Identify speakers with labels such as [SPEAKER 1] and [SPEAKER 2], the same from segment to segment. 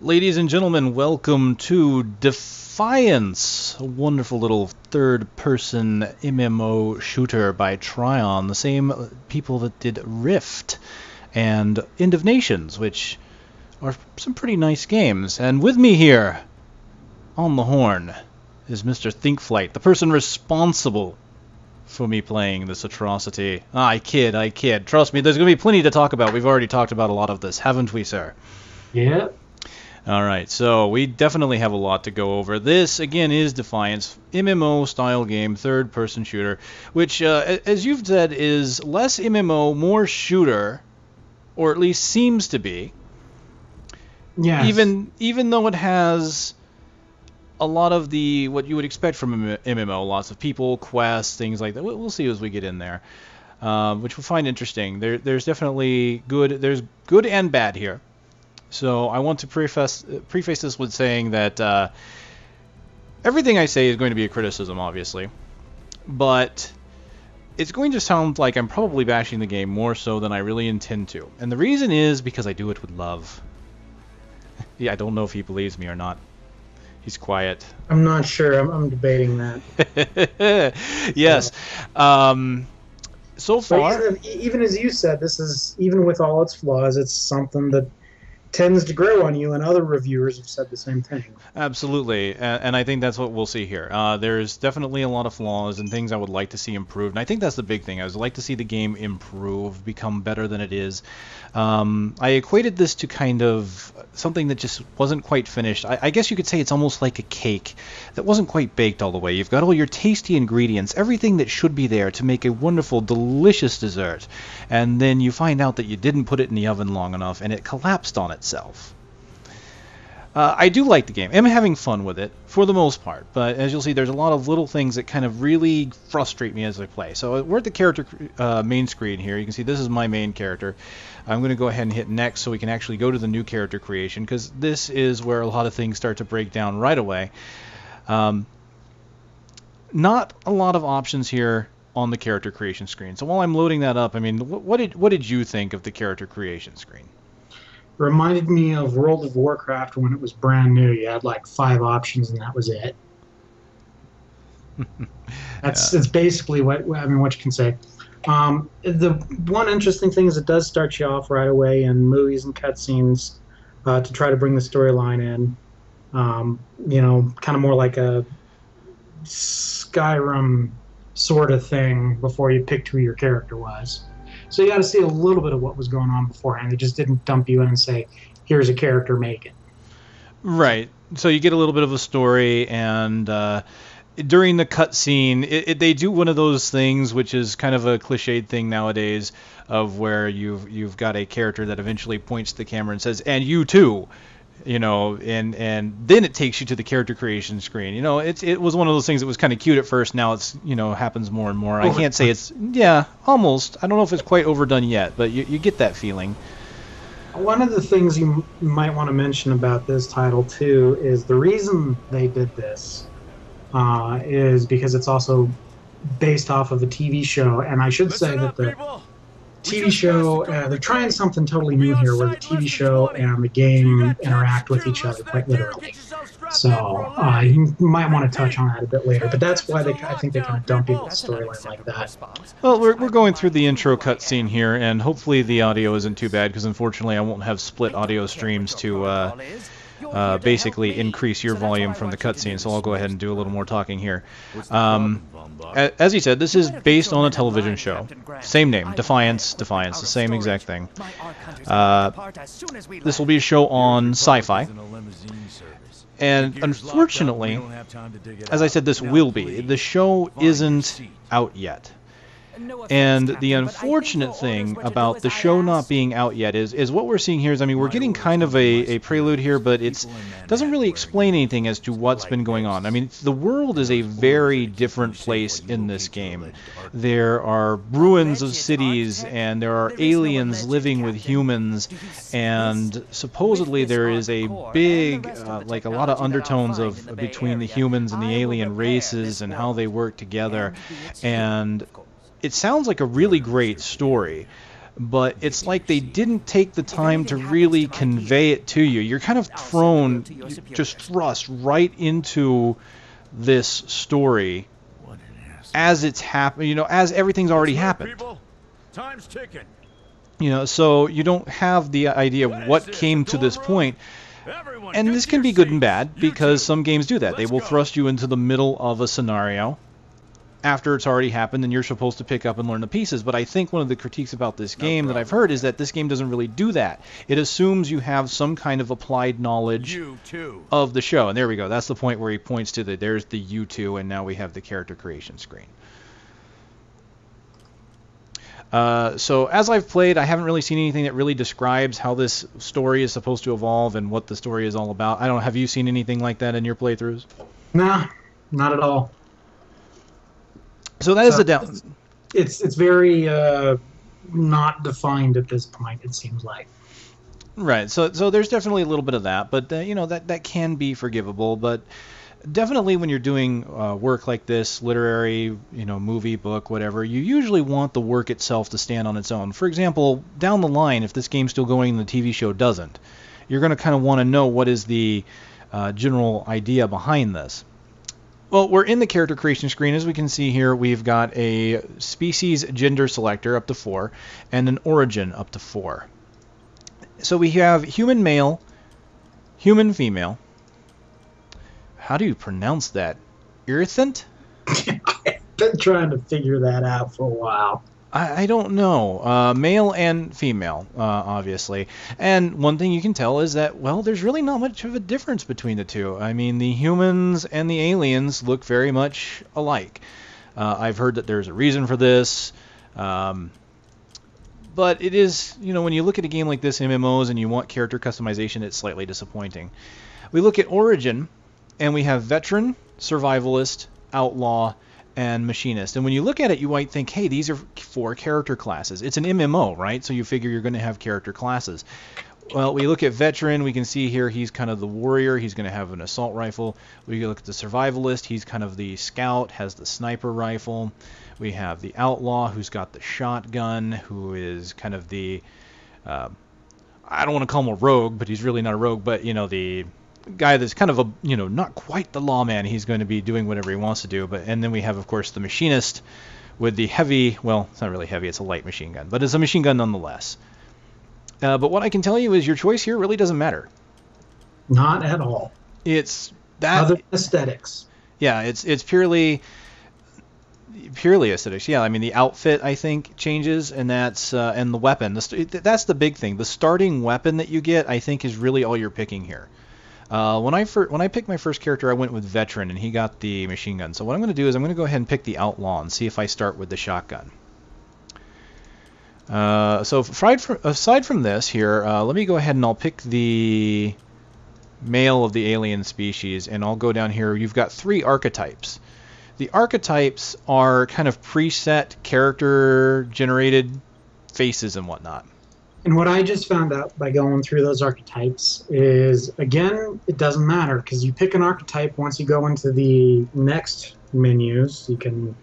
[SPEAKER 1] Ladies and gentlemen, welcome to Defiance, a wonderful little third-person MMO shooter by Tryon, the same people that did Rift and End of Nations, which are some pretty nice games. And with me here, on the horn, is Mr. Thinkflight, the person responsible for me playing this atrocity. I kid. Trust me, there's going to be plenty to talk about. We've already talked about a lot of this, haven't we, sir?
[SPEAKER 2] Yeah.
[SPEAKER 1] Alright, so we definitely have a lot to go over. This, again, is Defiance, MMO-style game, third-person shooter, which, as you've said, is less MMO, more shooter, or at least seems to be.
[SPEAKER 2] Yes.
[SPEAKER 1] Even though it has a lot of what you would expect from MMO, lots of people, quests, things like that. We'll see as we get in there, which we'll find interesting. There's definitely there's good and bad here. So I want to preface this with saying that everything I say is going to be a criticism, obviously, but it's going to sound like I'm probably bashing the game more so than I really intend to. And the reason is because I do it with love. Yeah, I don't know if he believes me or not. He's quiet.
[SPEAKER 2] I'm not sure. I'm debating that.
[SPEAKER 1] Yes. So far...
[SPEAKER 2] But even as you said, this is, even with all its flaws, it's something that tends to grow on you, and other reviewers have said the same thing.
[SPEAKER 1] Absolutely, and I think that's what we'll see here. There's definitely a lot of flaws and things I would like to see improved, and I think that's the big thing. I would like to see the game improve, become better than it is. I equated this to kind of something that just wasn't quite finished. I guess you could say it's almost like a cake that wasn't quite baked all the way. You've got all your tasty ingredients, everything that should be there to make a wonderful, delicious dessert, and then you find out that you didn't put it in the oven long enough, and it collapsed on itself. I do like the game. I'm having fun with it, for the most part, but as you'll see, there's a lot of little things that kind of really frustrate me as I play. So we're at the character main screen here. You can see this is my main character. I'm going to go ahead and hit next so we can actually go to the new character creation, because this is where a lot of things start to break down right away. Not a lot of options here on the character creation screen. So while I'm loading that up, I mean, what did you think of the character creation screen?
[SPEAKER 2] Reminded me of World of Warcraft when it was brand new. You had like 5 options and that was it. That's basically what you can say. The one interesting thing is it does start you off right away in movies and cutscenes to try to bring the storyline in. Kind of more like a Skyrim sort of thing before you picked who your character was. So you got to see a little bit of what was going on beforehand. They just didn't dump you in and say, here's a character, make it.
[SPEAKER 1] Right. So you get a little bit of a story, and during the cutscene, they do one of those things, which is kind of a cliched thing nowadays, of where you've got a character that eventually points to the camera and says, and you too. And then it takes you to the character creation screen. It was one of those things that was kind of cute at first. Now it's, happens more and more. I can't say it's, almost. I don't know if it's quite overdone yet, but you get that feeling.
[SPEAKER 2] One of the things you might want to mention about this title, too, is the reason they did this is because it's also based off of a TV show. And I should say that the TV show, they're trying something totally new here where the TV show and the game interact with each other quite literally. So you might want to touch on that a bit later, but that's why I think they kind of dump into the storyline like that.
[SPEAKER 1] Well, we're going through the intro cutscene here, and hopefully the audio isn't too bad, because unfortunately I won't have split audio streams to basically increase your volume from the cutscene, so I'll go ahead and do a little more talking here. As he said, this is based on a television show. Same name, Defiance, the same exact thing. This will be a show on Sci-Fi. And unfortunately, as I said, this will be. The show isn't out yet. And the unfortunate thing about the show not being out yet is what we're seeing here is, we're getting kind of a prelude here, but it doesn't really explain anything as to what's been going on. The world is a very different place in this game. There are ruins of cities, and there are aliens living with humans, and supposedly there is a big, like a lot of undertones of between the humans and the alien races and how they work together, and it sounds like a really great story. but it's like they didn't take the time to really convey it to you. You're kind of thrown, just thrust right into this story as it's happening, as everything's already happened.
[SPEAKER 3] Time's ticking.
[SPEAKER 1] So you don't have the idea of what came to this point. And this can be good and bad, because some games do that. They will thrust you into the middle of a scenario after it's already happened, and you're supposed to pick up and learn the pieces. But I think one of the critiques about this game that I've heard is that this game doesn't really do that. It assumes you have some kind of applied knowledge of the show. And there we go. That's the point where he points to there's the U2, and now we have the character creation screen. So as I've played, I haven't really seen anything that really describes how this story is supposed to evolve and what the story is all about. I don't know, have you seen anything like that in your playthroughs?
[SPEAKER 2] Nah, not at all.
[SPEAKER 1] So that is the down.
[SPEAKER 2] It's very not defined at this point, it seems like.
[SPEAKER 1] Right. So there's definitely a little bit of that, but that can be forgivable. But definitely when you're doing work like this, literary, movie, book, whatever, you usually want the work itself to stand on its own. For example, down the line, if this game's still going and the TV show doesn't, you're going to kind of want to know what is the general idea behind this. Well, we're in the character creation screen. As we can see here, we've got a species gender selector up to 4 and an origin up to 4. So we have human male, human female. How do you pronounce that? Irithant?
[SPEAKER 2] I've been trying to figure that out for a while.
[SPEAKER 1] I don't know. Male and female, obviously. And one thing you can tell is that, well, there's really not much of a difference between the two. I mean, the humans and the aliens look very much alike. I've heard that there's a reason for this. But it is, when you look at a game like this, MMOs, and you want character customization, it's slightly disappointing. We look at Origin, and we have Veteran, Survivalist, Outlaw, and Machinist. And when you look at it, you might think, hey, these are 4 character classes. It's an MMO, right? So you figure you're going to have character classes. Well, we look at Veteran. We can see here he's kind of the warrior. He's going to have an assault rifle. We look at the Survivalist. He's kind of the scout, has the sniper rifle. We have the Outlaw, who's got the shotgun, who is kind of the... I don't want to call him a rogue, but he's really not a rogue, but, the guy that's kind of a, not quite the lawman. He's going to be doing whatever he wants to do. And then we have, of course, the Machinist with the heavy, well, it's not really heavy, it's a light machine gun, but it's a machine gun nonetheless. But what I can tell you is your choice here really doesn't matter.
[SPEAKER 2] Not at all.
[SPEAKER 1] It's that...
[SPEAKER 2] Other aesthetics.
[SPEAKER 1] Yeah, it's purely aesthetics. Yeah, I mean, the outfit, I think, changes, and that's and the weapon. That's the big thing. The starting weapon that you get, I think, is really all you're picking here. When I picked my first character, I went with Veteran, and he got the machine gun. So what I'm going to do is I'm going to go ahead and pick the Outlaw and see if I start with the shotgun. So aside from this here, let me go ahead and I'll pick the male of the alien species, and I'll go down here. You've got 3 archetypes. The archetypes are kind of preset character-generated faces and whatnot.
[SPEAKER 2] And what I just found out by going through those archetypes is, again, it doesn't matter, because you pick an archetype. Once you go into the next menus, you can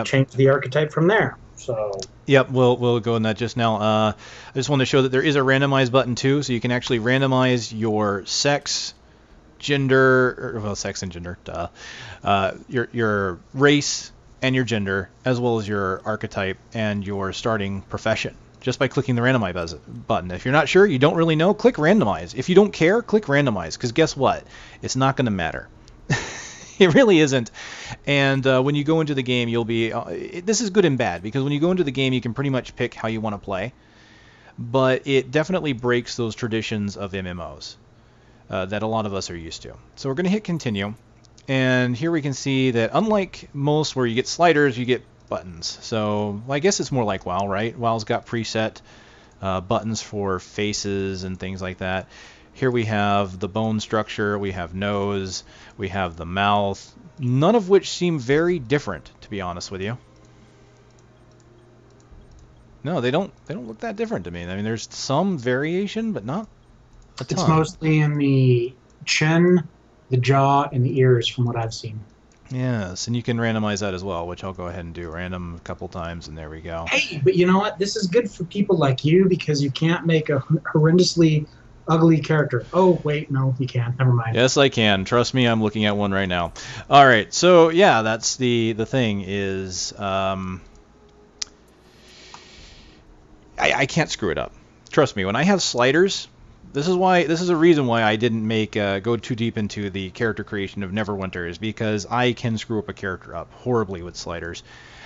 [SPEAKER 2] change the archetype from there. So.
[SPEAKER 1] Yep, we'll go in that just now. I just want to show that there is a randomize button too, so you can actually randomize your sex, gender, sex and gender, your race and your gender, as well as your archetype and your starting profession, just by clicking the randomize button. If you're not sure, you don't really know, click randomize. If you don't care, click randomize, because guess what? It's not going to matter. It really isn't. And when you go into the game, you'll be... this is good and bad, because when you go into the game, you can pretty much pick how you want to play. But it definitely breaks those traditions of MMOs that a lot of us are used to. So we're going to hit continue. And here we can see that unlike most where you get sliders, you get buttons. So I guess it's more like WoW, right? WoW's got preset buttons for faces and things like that. Here we have the bone structure, we have nose, we have the mouth, none of which seem very different, to be honest with you. No, they don't look that different to me. I mean, there's some variation, but not a ton.
[SPEAKER 2] It's mostly in the chin, the jaw, and the ears, from what I've seen.
[SPEAKER 1] Yes, and you can randomize that as well, which I'll go ahead and do. Random a couple times, and there we go.
[SPEAKER 2] Hey, but you know what? This is good for people like you because you can't make a horrendously ugly character. Oh, wait, no, you can't. Never mind.
[SPEAKER 1] Yes, I can. Trust me, I'm looking at one right now. All right, so yeah, that's the thing is, I can't screw it up. Trust me, when I have sliders, this is a reason why I didn't make go too deep into the character creation of Neverwinter, is because I can screw up a character up horribly with sliders.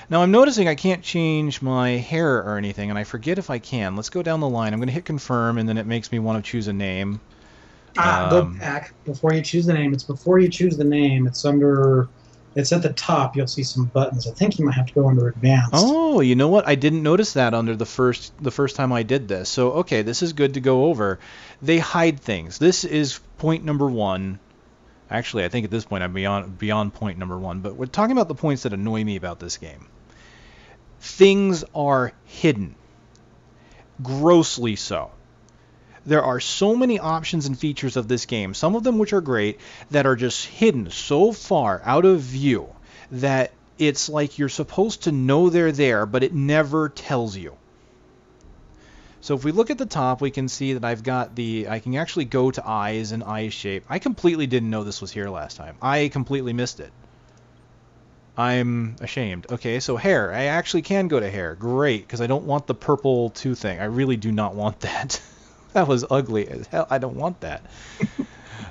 [SPEAKER 1] Now I'm noticing I can't change my hair or anything, and I forget if I can. Let's go down the line. I'm going to hit confirm, and then it makes me want to choose a name.
[SPEAKER 2] Go back before you choose the name. It's before you choose the name. It's under. It's at the top. You'll see some buttons. I think you might have to go under advanced.
[SPEAKER 1] Oh, you know what? I didn't notice that under the first time I did this. So okay, this is good to go over. They hide things. This is point number 1. Actually, I think at this point I'm beyond point number 1. But we're talking about the points that annoy me about this game. Things are hidden. Grossly so. There are so many options and features of this game, some of them which are great, that are just hidden so far out of view that it's like you're supposed to know they're there, but it never tells you. So if we look at the top, we can see that I can actually go to eyes and eye shape. I completely didn't know this was here last time. I completely missed it. I'm ashamed. Okay, so hair. I actually can go to hair. Great, because I don't want the purple 2 thing. I really do not want that. That was ugly as hell. I don't want that.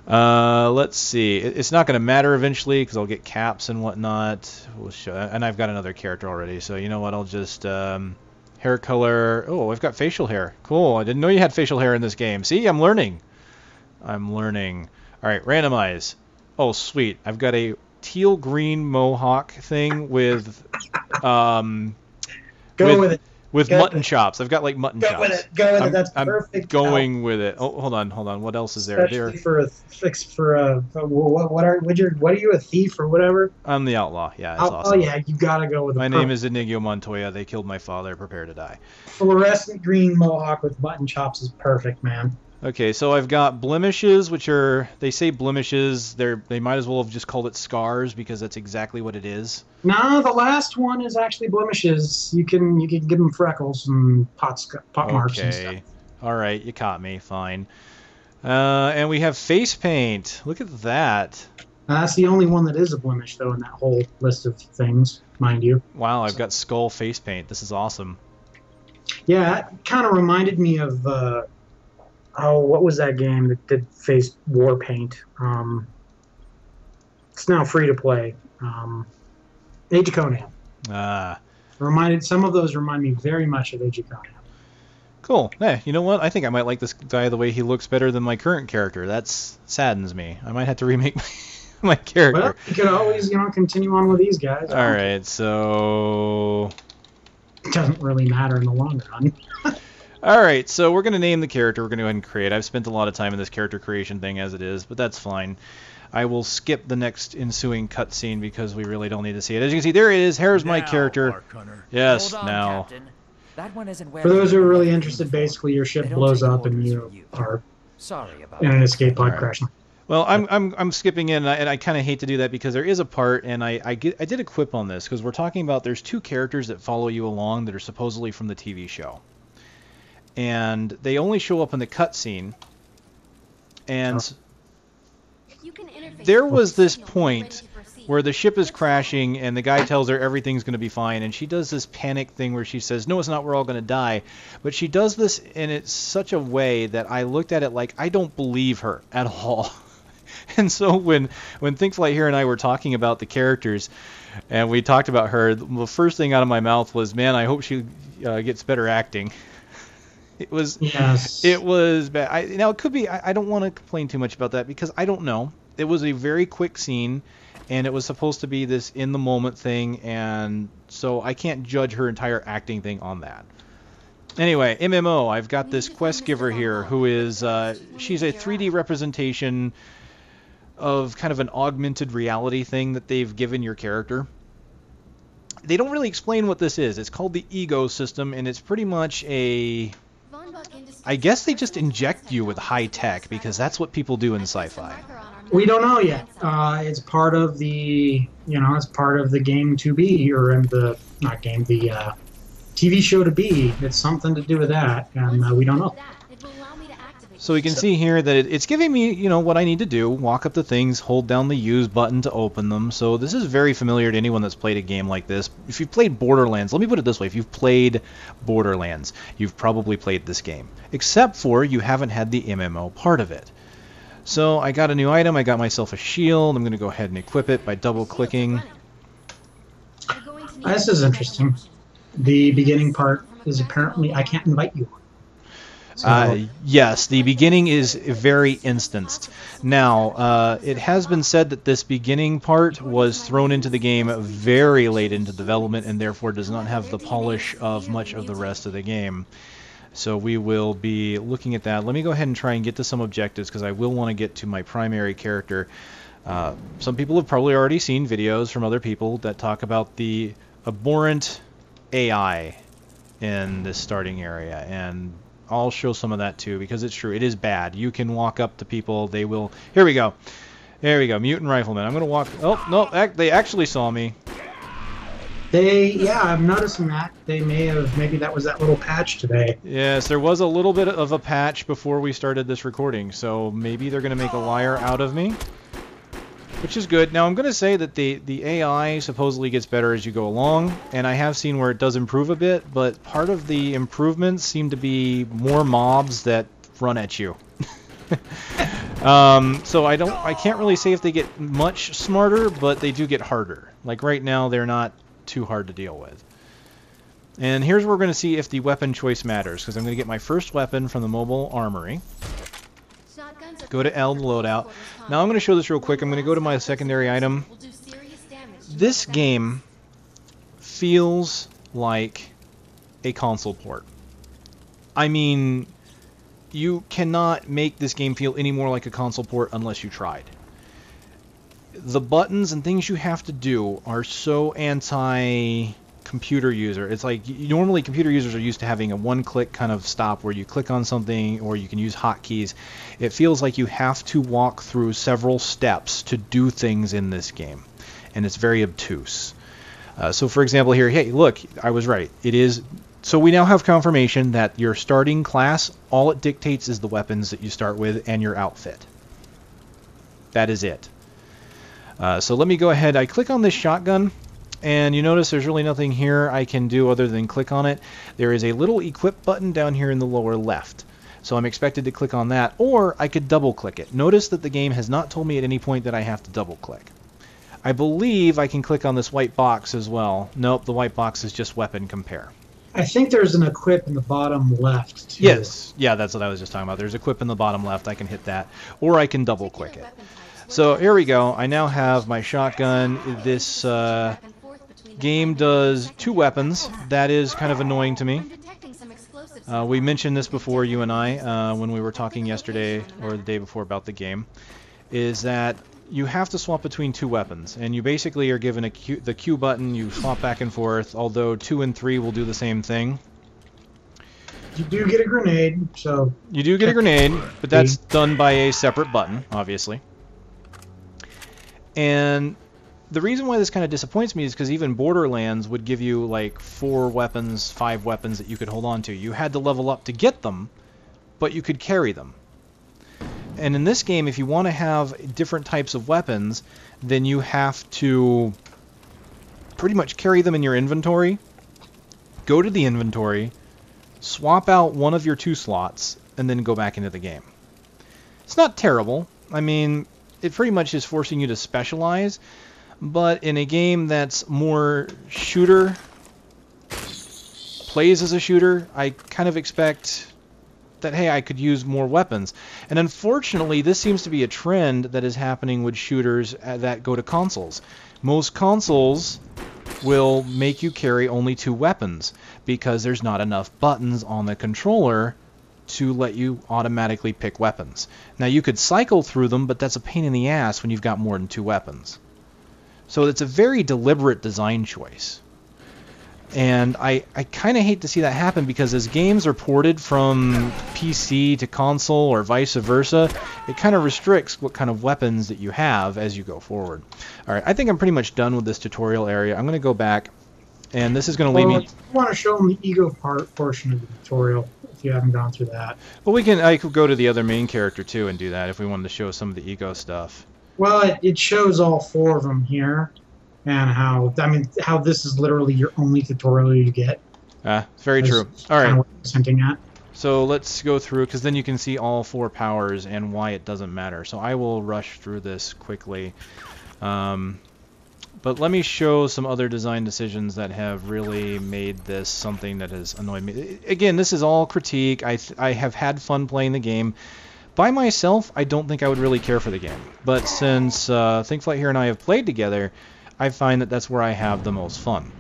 [SPEAKER 1] Let's see. It's not going to matter eventually because I'll get caps and whatnot. We'll show, and I've got another character already. So you know what? I'll just hair color. Oh, I've got facial hair. Cool. I didn't know you had facial hair in this game. See, I'm learning. I'm learning. All right, randomize. Oh, sweet. I've got a teal green mohawk thing with
[SPEAKER 2] Go with it.
[SPEAKER 1] With mutton chops. I've got like mutton chops.
[SPEAKER 2] Go with it. Go with it. That's perfect.
[SPEAKER 1] I'm going with it. Oh, hold on. What else is there?
[SPEAKER 2] Especially for a fix for a what are you, a thief or whatever?
[SPEAKER 1] I'm the outlaw. Yeah, it's awesome.
[SPEAKER 2] Oh yeah, you gotta go with.
[SPEAKER 1] My name is Inigo Montoya. They killed my father. Prepare to die.
[SPEAKER 2] Fluorescent green mohawk with mutton chops is perfect, man.
[SPEAKER 1] Okay, so I've got blemishes, which are, they say blemishes. They might as well have just called it scars because that's exactly what it is.
[SPEAKER 2] No, the last one is actually blemishes. You can give them freckles and pot marks and stuff.
[SPEAKER 1] All right, you caught me. Fine. And we have face paint. Look at that.
[SPEAKER 2] That's the only one that is a blemish, though, in that whole list of things, mind you.
[SPEAKER 1] Wow, I've got skull face paint. This is awesome.
[SPEAKER 2] Yeah, it kind of reminded me of... what was that game that did face war paint? It's now free to play. Age of Conan. Some of those remind me very much of Age of Conan.
[SPEAKER 1] Cool. Hey, you know what? I think I might like this guy the way he looks better than my current character. That saddens me. I might have to remake my character.
[SPEAKER 2] Well, you could always, continue on with these guys.
[SPEAKER 1] All right, so...
[SPEAKER 2] It doesn't really matter in the long run.
[SPEAKER 1] All right, so we're going to name the character. We're going to go ahead and create. I've spent a lot of time in this character creation thing as it is, but that's fine. I will skip the next ensuing cutscene because we really don't need to see it. As you can see, there it is. Here's my character. Yes, now.
[SPEAKER 4] That one isn't where
[SPEAKER 2] For those who are really interested, basically your ship blows up and you are in an escape pod crash.
[SPEAKER 1] Well, I'm skipping in, and I kind of hate to do that because there is a part, and I did a quip on this because we're talking about there's 2 characters that follow you along that are supposedly from the TV show. And they only show up in the cutscene. And there was this point where the ship is crashing and the guy tells her everything's going to be fine. And she does this panic thing where she says, no, it's not, we're all going to die. But she does this in it's such a way that I looked at it like I don't believe her at all. And so when ThinkFlight here and I were talking about the characters and we talked about her, the first thing out of my mouth was, man, I hope she gets better acting. It was bad. Now, it could be, I don't want to complain too much about that because I don't know. It was a very quick scene, and it was supposed to be this in-the-moment thing, and so I can't judge her entire acting thing on that. Anyway, MMO, I've got this quest giver here who is, she's a 3D representation of kind of an augmented reality thing that they've given your character. They don't really explain what this is. It's called the Ego System, and it's pretty much a... I guess they just inject you with high tech because that's what people do in sci-fi.
[SPEAKER 2] We don't know yet. It's part of the, it's part of the game to be, or in the, not game, the TV show to be. It's something to do with that, and we don't know.
[SPEAKER 1] So we can see here that it's giving me, what I need to do. Walk up to things, hold down the use button to open them. So this is very familiar to anyone that's played a game like this. If you've played Borderlands, let me put it this way. If you've played Borderlands, you've probably played this game. Except for you haven't had the MMO part of it. So I got a new item. I got myself a shield. I'm going to go ahead and equip it by double-clicking.
[SPEAKER 2] This is interesting. The beginning part is apparently I can't invite you.
[SPEAKER 1] Yes, the beginning is very instanced. Now, it has been said that this beginning part was thrown into the game very late into development and therefore does not have the polish of much of the rest of the game. So we will be looking at that. Let me go ahead and try and get to some objectives because I will want to get to my primary character. Some people have probably already seen videos from other people that talk about the abhorrent AI in this starting area, and I'll show some of that too because it's true. It is bad. You can walk up to people. They will... Here we go. There we go. Mutant Rifleman. I'm going to walk... Oh, no. They actually saw me.
[SPEAKER 2] Yeah, I'm noticing that. They maybe that was that little patch today.
[SPEAKER 1] Yes, there was a little bit of a patch before we started this recording, so maybe they're going to make a liar out of me, which is good. Now, I'm going to say that the AI supposedly gets better as you go along, and I have seen where it does improve a bit, but part of the improvements seem to be more mobs that run at you. So I can't really say if they get much smarter, but they do get harder. Like right now, they're not too hard to deal with. And here's where we're going to see if the weapon choice matters, because I'm going to get my first weapon from the mobile armory. Go to L to loadout. Now I'm going to show this real quick. I'm going to go to my secondary item. This game feels like a console port. I mean, you cannot make this game feel any more like a console port unless you tried. The buttons and things you have to do are so anti-computer user. It's like normally computer users are used to having a one-click kind of stop where you click on something or you can use hotkeys. It feels like you have to walk through several steps to do things in this game, and it's very obtuse. So for example here, hey, look, I was right. It is... So we now have confirmation that your starting class, all it dictates is the weapons that you start with and your outfit. That is it. So let me go ahead. I click on this shotgun, and you notice there's really nothing here I can do other than click on it. There is a little equip button down here in the lower left. So I'm expected to click on that, or I could double click it. Notice that the game has not told me at any point that I have to double click. I believe I can click on this white box as well. Nope, the white box is just weapon compare.
[SPEAKER 2] I think there's an equip in the bottom left, too.
[SPEAKER 1] Yes, yeah, that's what I was just talking about. There's equip in the bottom left. I can hit that, or I can double click it. So here we go. I now have my shotgun. This game does 2 weapons. That is kind of annoying to me. We mentioned this before, you and I, when we were talking yesterday or the day before about the game, is that you have to swap between 2 weapons, and you basically are given the Q button. You swap back and forth, although 2 and 3 will do the same thing.
[SPEAKER 2] You do get a grenade, so...
[SPEAKER 1] You do get a grenade, but that's done by a separate button, obviously. And the reason why this kind of disappoints me is because even Borderlands would give you like 4 weapons, 5 weapons that you could hold on to. You had to level up to get them, but you could carry them. And in this game, if you want to have different types of weapons, then you have to pretty much carry them in your inventory, go to the inventory, swap out one of your 2 slots, and then go back into the game. It's not terrible. I mean, it pretty much is forcing you to specialize, but in a game that's more shooter, plays as a shooter, I kind of expect that, hey, I could use more weapons. And unfortunately, this seems to be a trend that is happening with shooters that go to consoles. Most consoles will make you carry only 2 weapons because there's not enough buttons on the controller to let you automatically pick weapons. Now you could cycle through them, but that's a pain in the ass when you've got more than 2 weapons. So it's a very deliberate design choice. And I kind of hate to see that happen, because as games are ported from PC to console or vice versa, it kind of restricts what kind of weapons that you have as you go forward. Alright, I think I'm pretty much done with this tutorial area. I'm going to go back, and this is going to lead me...
[SPEAKER 2] You want to show them the ego portion of the tutorial, if you haven't gone through that.
[SPEAKER 1] Well, I could go to the other main character too and do that if we wanted to show some of the ego stuff.
[SPEAKER 2] Well, it shows all 4 of them here. And how this is literally your only tutorial you get.
[SPEAKER 1] Very true. All right.
[SPEAKER 2] What I was hinting at.
[SPEAKER 1] So let's go through, because then you can see all 4 powers and why it doesn't matter. So I will rush through this quickly. But let me show some other design decisions that have really made this something that has annoyed me. Again, this is all critique. I have had fun playing the game. By myself, I don't think I would really care for the game. But since ThinkFlight here and I have played together, I find that that's where I have the most fun.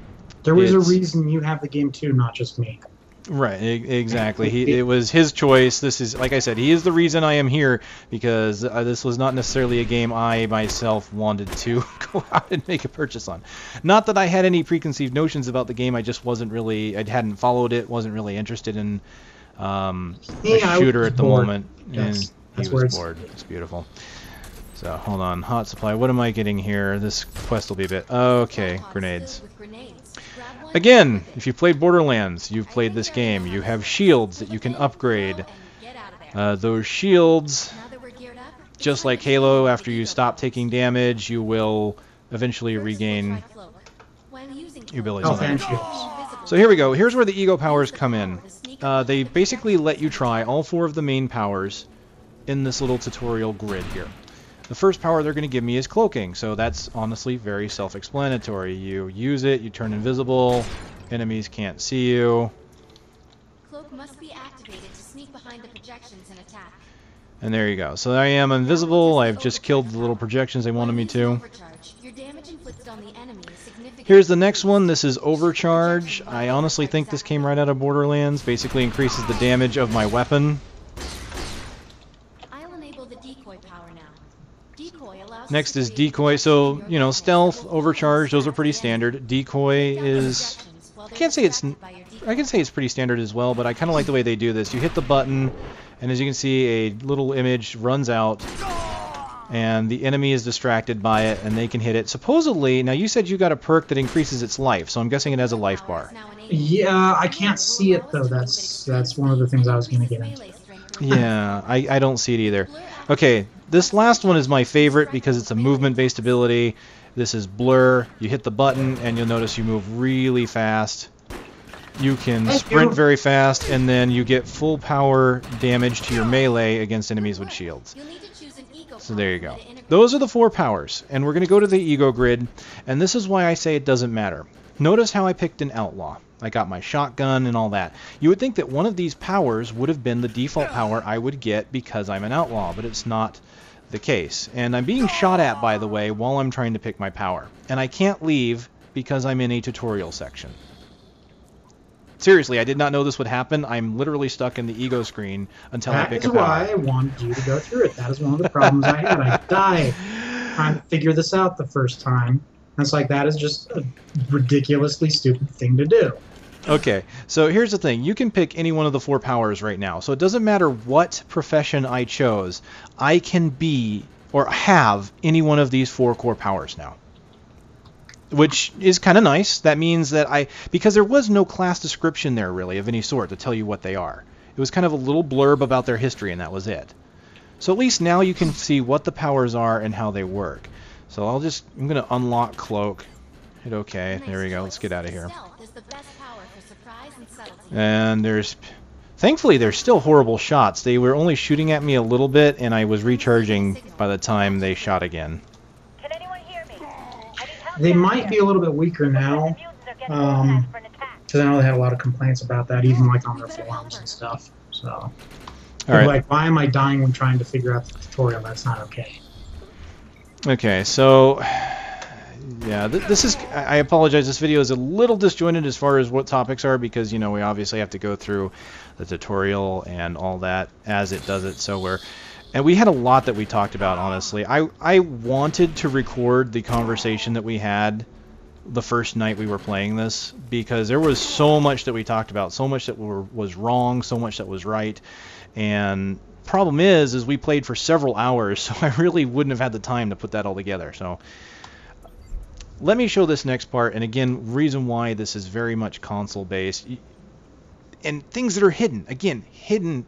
[SPEAKER 2] There was a reason you have the game too, not just me.
[SPEAKER 1] Right, exactly. It was his choice. This is, like I said, he is the reason I am here, because this was not necessarily a game I myself wanted to go out and make a purchase on. Not that I had any preconceived notions about the game, I just wasn't really, I hadn't followed it, wasn't really interested in a shooter at the moment.
[SPEAKER 2] Yes,
[SPEAKER 1] and he was bored. It's beautiful. So, hold on. Hot supply. What am I getting here? This quest will be a bit... Okay, grenades. Again, if you've played Borderlands, you've played this game. You have shields that you can upgrade. Those shields, just like Halo, after you stop taking damage, you will eventually regain your abilities. So here we go. Here's where the ego powers come in. They basically let you try all 4 of the main powers in this little tutorial grid here. The first power they're going to give me is cloaking, so that's honestly very self-explanatory. You use it, you turn invisible, enemies can't see you.
[SPEAKER 4] Cloak must be activated to sneak behind the projections and attack.
[SPEAKER 1] And there you go. So I am invisible. I've just killed the little projections they wanted me to. Here's the next one. This is Overcharge. I honestly think this came right out of Borderlands. Basically increases the damage of my weapon. Next is Decoy. So, you know, Stealth, Overcharge, those are pretty standard. Decoy is... I can say it's pretty standard as well, but I kind of like the way they do this. You hit the button, and as you can see, a little image runs out, and the enemy is distracted by it, and they can hit it. Supposedly, now you said you got a perk that increases its life, so I'm guessing it has a life bar.
[SPEAKER 2] Yeah, I can't see it, though. That's one of the things I was going to get into.
[SPEAKER 1] Yeah, I don't see it either. Okay, this last one is my favorite because it's a movement-based ability. This is Blur. You hit the button, and you'll notice you move really fast. You can sprint very fast, and then you get full power damage to your melee against enemies with shields. So there you go. Those are the 4 powers, and we're going to go to the ego grid, and this is why I say it doesn't matter. Notice how I picked an outlaw. I got my shotgun and all that. You would think that one of these powers would have been the default power I would get because I'm an outlaw, but it's not the case. And I'm being shot at, by the way, while I'm trying to pick my power. And I can't leave because I'm in a tutorial section. Seriously, I did not know this would happen. I'm literally stuck in the ego screen until I pick a power.
[SPEAKER 2] That is why I wanted you to go through it. That is one of the problems I had. I died trying to figure this out the first time. And it's like, that is just a ridiculously stupid thing to do.
[SPEAKER 1] Okay, so here's the thing. You can pick any one of the 4 powers right now. So it doesn't matter what profession I chose. I can be or have any one of these 4 core powers now. Which is kind of nice. That means that because there was no class description there really of any sort to tell you what they are. It was kind of a little blurb about their history and that was it. So at least now you can see what the powers are and how they work. So I'm going to unlock Cloak. Hit OK. There we go. Let's get out of here. And thankfully there's still horrible shots. They were only shooting at me a little bit and I was recharging by the time they shot again.
[SPEAKER 5] Can anyone hear me?
[SPEAKER 2] They might be a little bit weaker now. Because I know they had a lot of complaints about that, even like on their forums and stuff. So, like, why am I dying when trying to figure out the tutorial? That's not okay.
[SPEAKER 1] Okay, so yeah, this is. I apologize. This video is a little disjointed as far as what topics are because we obviously have to go through the tutorial and all that as it does it. So we had a lot that we talked about. Honestly, I wanted to record the conversation that we had the first night we were playing this, because there was so much that we talked about, so much that was wrong, so much that was right. And problem is we played for several hours, so I really wouldn't have had the time to put that all together. So let me show this next part, and again, reason why this is very much console based, and things that are hidden. Again, hidden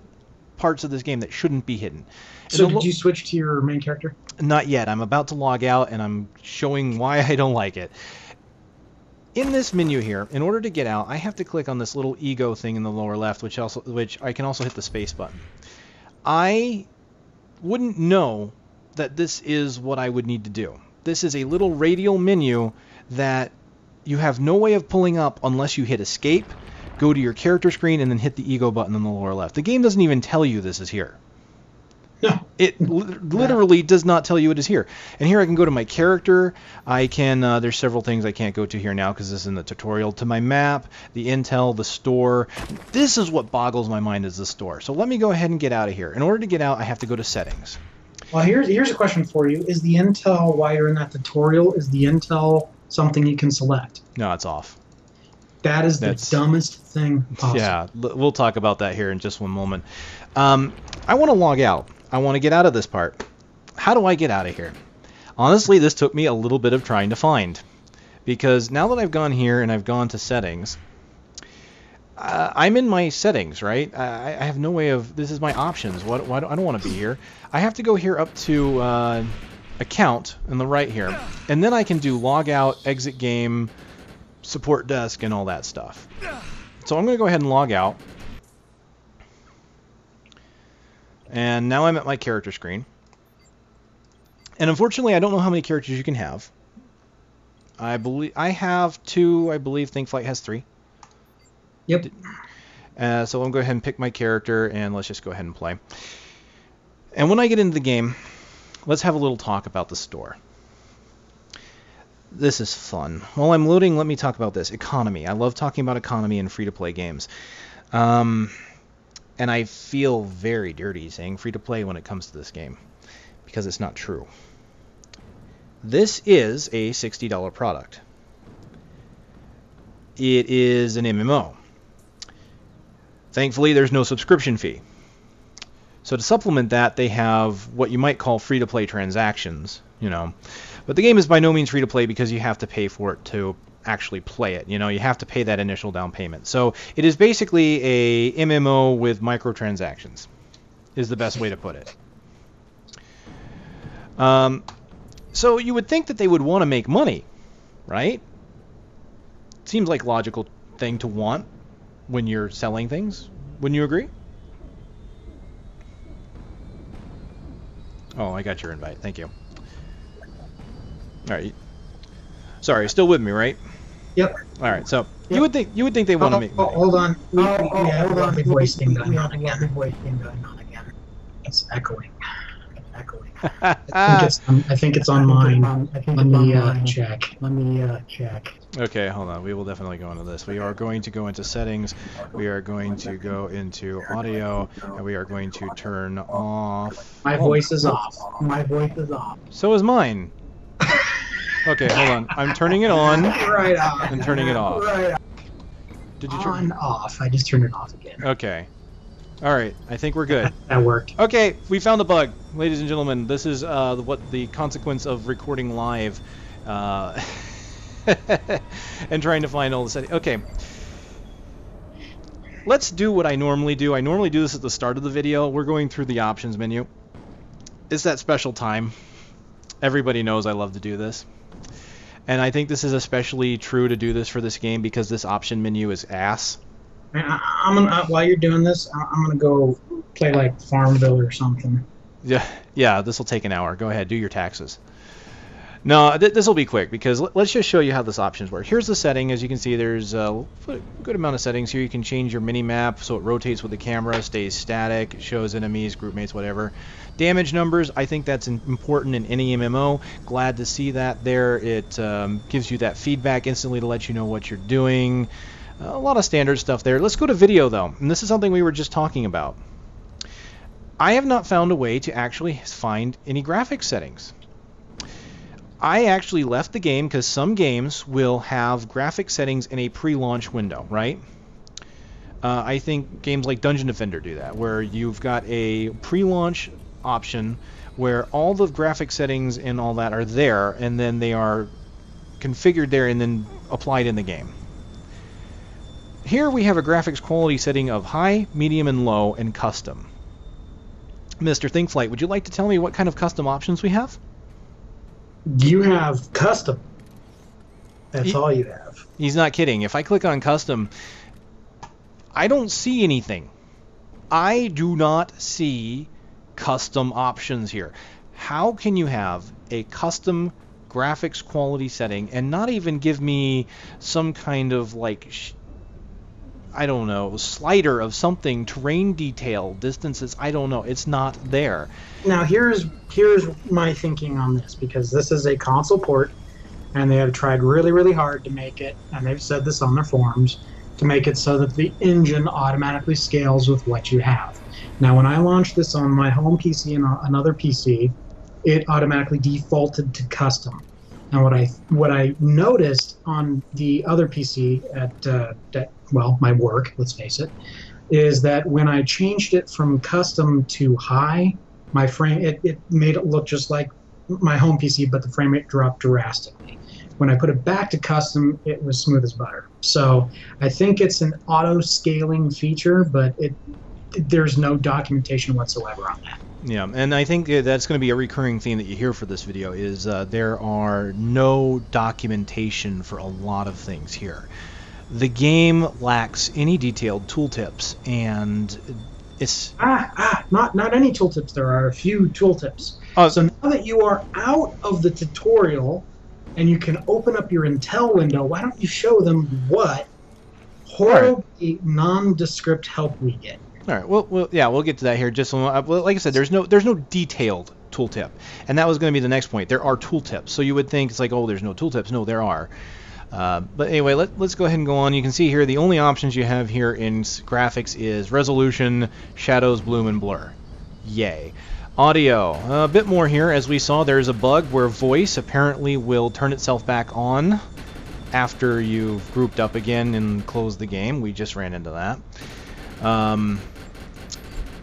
[SPEAKER 1] parts of this game that shouldn't be hidden.
[SPEAKER 2] So did you switch to your main character?
[SPEAKER 1] Not yet. I'm about to log out, and I'm showing why I don't like it. In this menu here, in order to get out, I have to click on this little ego thing in the lower left, which I can also hit the space button. I wouldn't know that this is what I would need to do. This is a little radial menu that you have no way of pulling up unless you hit escape, go to your character screen, and then hit the ego button in the lower left. The game doesn't even tell you this is here.
[SPEAKER 2] No.
[SPEAKER 1] It literally does not tell you it is here. And here I can go to my character. I can, there's several things I can't go to here now because this is in the tutorial. To my map, the intel, the store. This is what boggles my mind, is the store. So let me go ahead and get out of here. In order to get out, I have to go to settings.
[SPEAKER 2] Well, here's a question for you. Is the intel, while you're in that tutorial, is the intel something you can select?
[SPEAKER 1] No, it's off.
[SPEAKER 2] That's the dumbest thing possible.
[SPEAKER 1] Yeah, we'll talk about that here in just one moment. I want to log out. I want to get out of this part. How do I get out of here? Honestly, this took me a little bit of trying to find, because now that I've gone here and I've gone to settings, I'm in my settings, right? I have no way of... This is my options. I don't want to be here. I have to go here up to account on the right here, and then I can do log out, exit game, support desk, and all that stuff. So I'm going to go ahead and log out. And now I'm at my character screen. And unfortunately, I don't know how many characters you can have. I believe I have 2. I believe ThinkFlight has 3.
[SPEAKER 2] Yep.
[SPEAKER 1] So I'm going to go ahead and pick my character, and let's just go ahead and play. And when I get into the game, let's have a little talk about the store. This is fun. While I'm loading, let me talk about this. Economy. I love talking about economy in free-to-play games. And I feel very dirty saying free-to-play when it comes to this game, because it's not true. This is a $60 product. It is an MMO. Thankfully, there's no subscription fee. So to supplement that, they have what you might call free-to-play transactions, you know. But the game is by no means free-to-play because you have to pay for it to actually play it. You know, you have to pay that initial down payment. So it is basically a MMO with microtransactions, is the best way to put it. So you would think that they would want to make money, right? Seems like a logical thing to want when you're selling things. Wouldn't you agree? Oh, I got your invite. Thank you. All right. Sorry, still with me, right?
[SPEAKER 2] Yep.
[SPEAKER 1] All right. So you would think they want to make money.
[SPEAKER 2] Hold on. Hold on. The voice thing going on again. It's echoing. I think it's on mine. Let me check.
[SPEAKER 1] Okay, hold on. We will definitely go into this. We are going to go into settings. We are going to go into audio, and we are going to turn off.
[SPEAKER 2] My voice is off.
[SPEAKER 1] So is mine. Okay, hold on. I'm turning it on.
[SPEAKER 2] Right off.
[SPEAKER 1] And turning it off.
[SPEAKER 2] Right off.
[SPEAKER 1] Did you turn?
[SPEAKER 2] Off. I just turned it off again.
[SPEAKER 1] Okay. All right. I think we're good.
[SPEAKER 2] That worked.
[SPEAKER 1] Okay, we found a bug, ladies and gentlemen. This is what the consequence of recording live, and trying to find all the settings. Okay. Let's do what I normally do. I normally do this at the start of the video. We're going through the options menu. It's that special time. Everybody knows I love to do this. And I think this is especially true to do this for this game because this option menu is ass.
[SPEAKER 2] I'm gonna while you're doing this, I'm gonna go play like Farmville or something.
[SPEAKER 1] Yeah. This will take an hour. Go ahead, do your taxes. No, this will be quick because let's just show you how this options work. Here's the setting. As you can see, there's a good amount of settings here. You can change your mini map so it rotates with the camera, stays static, shows enemies, group mates, whatever. Damage numbers, I think that's important in any MMO. Glad to see that there. It gives you that feedback instantly to let you know what you're doing. A lot of standard stuff there. Let's go to video though, and this is something we were just talking about. I have not found a way to actually find any graphics settings. I actually left the game because some games will have graphic settings in a pre-launch window, right? I think games like Dungeon Defender do that, where you've got a pre-launch option where all the graphic settings and all that are there, and then they are configured there and then applied in the game. Here we have a graphics quality setting of high, medium, and low, and custom. Mr. ThinkFlight, would you like to tell me what kind of custom options we have?
[SPEAKER 2] You have custom. That's all you have.
[SPEAKER 1] He's not kidding. If I click on custom, I don't see anything. I do not see custom options here. How can you have a custom graphics quality setting and not even give me some kind of like I don't know, slider of something, terrain detail, distances, I don't know. It's not there.
[SPEAKER 2] Now here's my thinking on this, because this is a console port and they have tried really, really hard to make it, and they've said this on their forums, to make it so that the engine automatically scales with what you have. Now when I launched this on my home PC and another PC, it automatically defaulted to custom. Now what I noticed on the other PC at well, my work, let's face it, is that when I changed it from custom to high, my frame it made it look just like my home PC, but the frame rate dropped drastically. When I put it back to custom, it was smooth as butter. So I think it's an auto scaling feature, but there's no documentation whatsoever on that.
[SPEAKER 1] Yeah, and I think that's going to be a recurring theme that you hear for this video is there are no documentation for a lot of things here. The game lacks any detailed tooltips, and it's...
[SPEAKER 2] Not any tooltips. There are a few tooltips. So now that you are out of the tutorial and you can open up your Intel window, why don't you show them what horribly nondescript help we get?
[SPEAKER 1] All right. Well, yeah, we'll get to that here. Just like I said, there's no detailed tooltip, and that was going to be the next point. There are tooltips, so you would think it's like, oh, there's no tooltips. No, there are. But anyway, let's go ahead and go on. You can see here the only options you have here in graphics is resolution, shadows, bloom, and blur. Yay. Audio, a bit more here. As we saw, there's a bug where voice apparently will turn itself back on after you've grouped up again and closed the game. We just ran into that.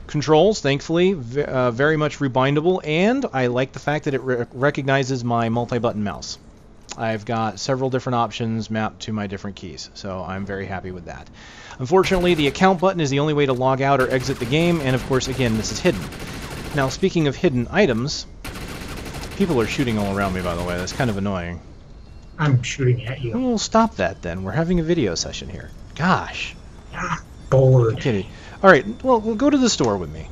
[SPEAKER 1] Controls, thankfully, very much rebindable, and I like the fact that it recognizes my multi-button mouse. I've got several different options mapped to my different keys, so I'm very happy with that. Unfortunately, the account button is the only way to log out or exit the game, and of course, again, this is hidden. Now, speaking of hidden items, people are shooting all around me, by the way. That's kind of annoying.
[SPEAKER 2] I'm shooting at you.
[SPEAKER 1] Well, stop that then. We're having a video session here. Gosh.
[SPEAKER 2] Bored.
[SPEAKER 1] I'm kidding. All right, well, we'll go to the store with me.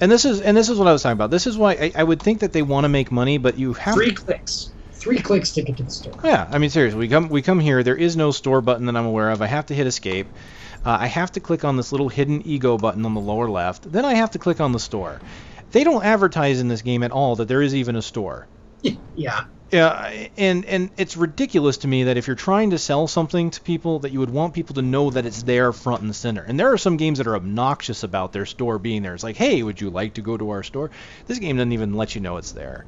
[SPEAKER 1] And this is what I was talking about. This is why I would think that they want to make money, but you have
[SPEAKER 2] 3 clicks. 3 clicks to get to the store.
[SPEAKER 1] Yeah, I mean seriously, we come here. There is no store button that I'm aware of. I have to hit escape. I have to click on this little hidden ego button on the lower left. Then I have to click on the store. They don't advertise in this game at all that there is even a store.
[SPEAKER 2] Yeah.
[SPEAKER 1] Yeah, and it's ridiculous to me that if you're trying to sell something to people, that you would want people to know that it's there front and center. And there are some games that are obnoxious about their store being there. It's like, hey, would you like to go to our store? This game doesn't even let you know it's there.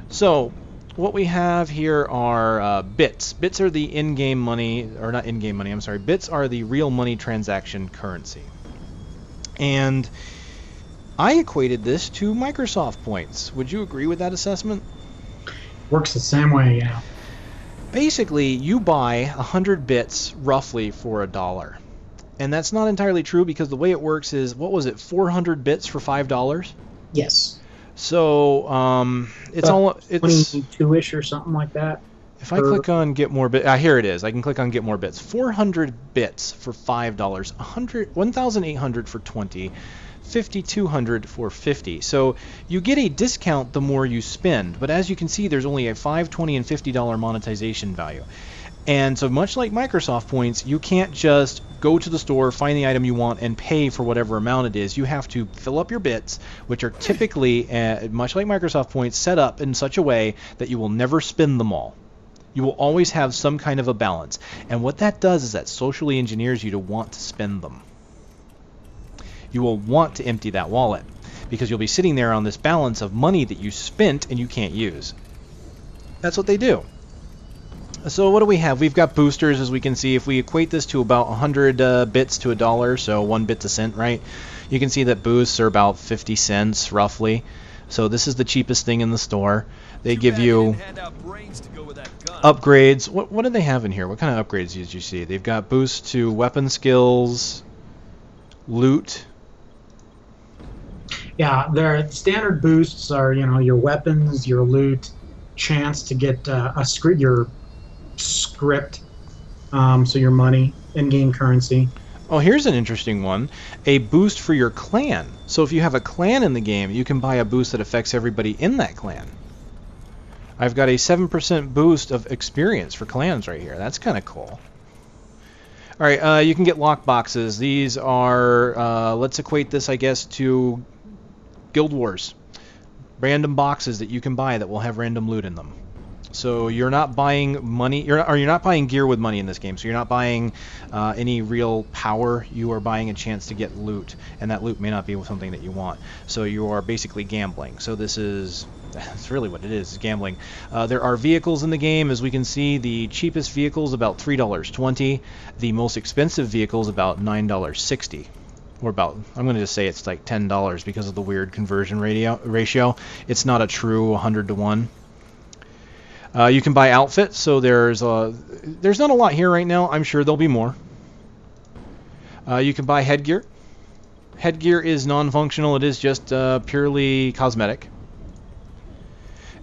[SPEAKER 1] So what we have here are bits. Bits are the in-game money, or not in-game money, I'm sorry. Bits are the real money transaction currency. And I equated this to Microsoft points. Would you agree with that assessment?
[SPEAKER 2] Works the same way, yeah.
[SPEAKER 1] Basically, you buy 100 bits roughly for $1. And that's not entirely true because the way it works is, what was it, 400 bits for $5?
[SPEAKER 2] Yes.
[SPEAKER 1] So, it's
[SPEAKER 2] all... It's 22-ish or something like that.
[SPEAKER 1] If I click on get more bits, here it is. I can click on get more bits. 400 bits for $5, 1,800 for 20, 5,200 for 50. So you get a discount the more you spend, but as you can see, there's only a $5, $20, and $50 monetization value. And so much like Microsoft points, you can't just go to the store, find the item you want, and pay for whatever amount it is. You have to fill up your bits, which are typically, much like Microsoft points, set up in such a way that you will never spend them all. You will always have some kind of a balance. And what that does is that socially engineers you to want to spend them. You will want to empty that wallet because you'll be sitting there on this balance of money that you spent and you can't use. That's what they do. So what do we have? We've got boosters, as we can see. If we equate this to about 100 bits to $1, so 1 bit's a cent, right? You can see that boosts are about 50 cents, roughly. So this is the cheapest thing in the store. They give you upgrades. What do they have in here? What kind of upgrades did you see? They've got boosts to weapon skills, loot.
[SPEAKER 2] Yeah, their standard boosts are, your weapons, your loot, chance to get your script, so your money, in-game currency.
[SPEAKER 1] Oh, here's an interesting one. A boost for your clan. So if you have a clan in the game, you can buy a boost that affects everybody in that clan. I've got a 7% boost of experience for clans right here. That's kind of cool. Alright, you can get lock boxes. These are, let's equate this, I guess, to Guild Wars. Random boxes that you can buy that will have random loot in them. So you're not buying money, you're not buying gear with money in this game. So you're not buying any real power. You are buying a chance to get loot, and that loot may not be something that you want. So you are basically gambling. So that's really what it is gambling. There are vehicles in the game, as we can see. The cheapest vehicle is about $3.20. The most expensive vehicle is about $9.60. Or about, I'm going to just say it's like $10 because of the weird conversion ratio. It's not a true 100 to 1. You can buy outfits, so there's not a lot here right now. I'm sure there'll be more. You can buy headgear. Headgear is non-functional. It is just purely cosmetic.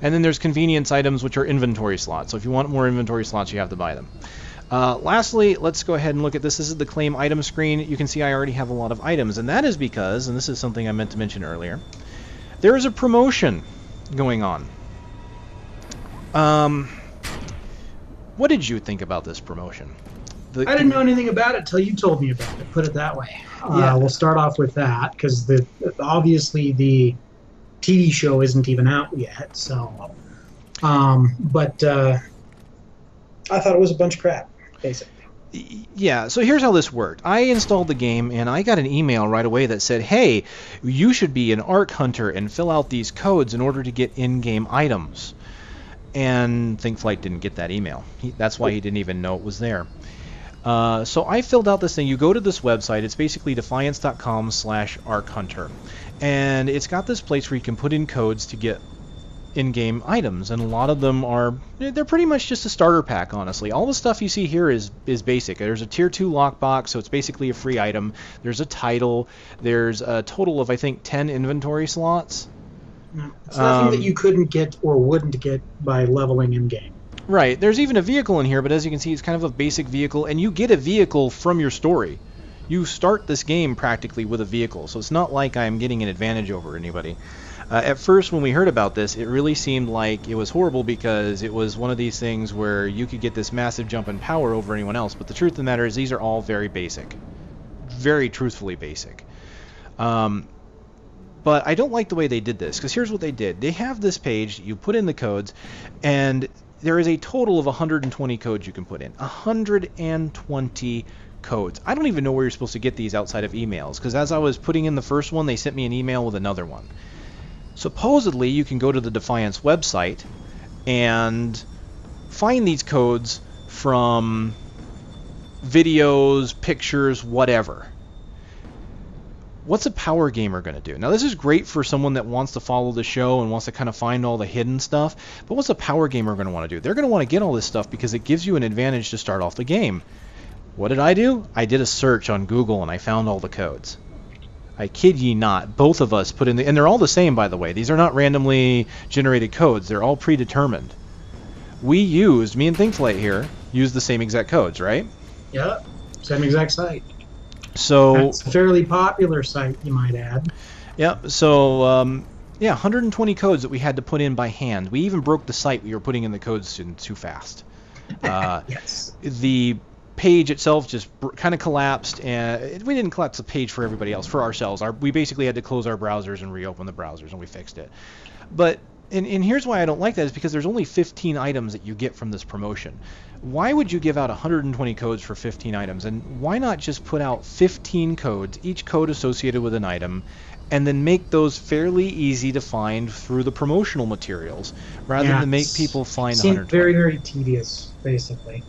[SPEAKER 1] And then there's convenience items, which are inventory slots. So if you want more inventory slots, you have to buy them. Lastly, let's go ahead and look at this. This is the claim item screen. You can see I already have a lot of items, and that is because, and this is something I meant to mention earlier, there is a promotion going on. What did you think about this promotion?
[SPEAKER 2] I didn't know anything about it till you told me about it. Put it that way. Yeah. We'll start off with that because obviously the TV show isn't even out yet. So, but I thought it was a bunch of crap, basically.
[SPEAKER 1] Yeah, so here's how this worked. I installed the game, and I got an email right away that said, hey, you should be an Ark Hunter and fill out these codes in order to get in-game items. And ThinkFlight didn't get that email. That's why he didn't even know it was there. So I filled out this thing. You go to this website. It's basically defiance.com/ArkHunter. And it's got this place where you can put in codes to get in-game items, and a lot of them they're pretty much just a starter pack, honestly. All the stuff you see here is basic. There's a tier 2 lockbox, so it's basically a free item. There's a title. There's a total of, I think, 10 inventory slots.
[SPEAKER 2] It's nothing that you couldn't get or wouldn't get by leveling in-game.
[SPEAKER 1] Right. There's even a vehicle in here, but as you can see, it's kind of a basic vehicle, and you get a vehicle from your story. You start this game practically with a vehicle, so it's not like I'm getting an advantage over anybody. At first, when we heard about this, it really seemed like it was horrible because it was one of these things where you could get this massive jump in power over anyone else. But the truth of the matter is these are all very basic. Very truthfully basic. But I don't like the way they did this, because here's what they did. They have this page, you put in the codes, and there is a total of 120 codes you can put in. 120 codes. I don't even know where you're supposed to get these outside of emails, because as I was putting in the first one, they sent me an email with another one. Supposedly, you can go to the Defiance website and find these codes from videos, pictures, whatever. What's a power gamer going to do? Now, this is great for someone that wants to follow the show and wants to kind of find all the hidden stuff, but what's a power gamer going to want to do? They're going to want to get all this stuff because it gives you an advantage to start off the game. What did I do? I did a search on Google and I found all the codes. I kid ye not, both of us put in and they're all the same, by the way. These are not randomly generated codes. They're all predetermined. Me and ThinkFlight here, used the same exact codes, right?
[SPEAKER 2] Yeah, same exact site.
[SPEAKER 1] So
[SPEAKER 2] it's a fairly popular site, you might add.
[SPEAKER 1] Yeah, so, 120 codes that we had to put in by hand. We even broke the site we were putting in the codes in too fast.
[SPEAKER 2] Yes.
[SPEAKER 1] The page itself just kind of collapsed, and we didn't collapse the page for everybody else, for ourselves. We basically had to close our browsers and reopen the browsers, and we fixed it. But and here's why I don't like that, is because there's only 15 items that you get from this promotion. Why would you give out 120 codes for 15 items? And why not just put out 15 codes, each code associated with an item, and then make those fairly easy to find through the promotional materials, rather than make people find 120.
[SPEAKER 2] Very, very tedious, basically.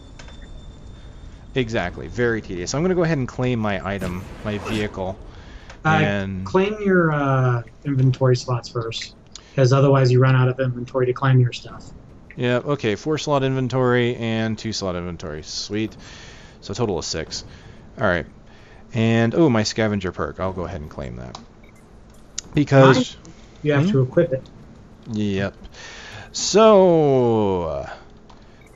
[SPEAKER 1] Exactly, very tedious. I'm going to go ahead and claim my item, my vehicle. And
[SPEAKER 2] claim your inventory slots first, because otherwise you run out of inventory to claim your stuff.
[SPEAKER 1] Yeah, okay, 4-slot inventory and 2-slot inventory. Sweet. So a total of 6. Alright. And, oh, my scavenger perk. I'll go ahead and claim that. Because...
[SPEAKER 2] you have to equip it.
[SPEAKER 1] Yep. So...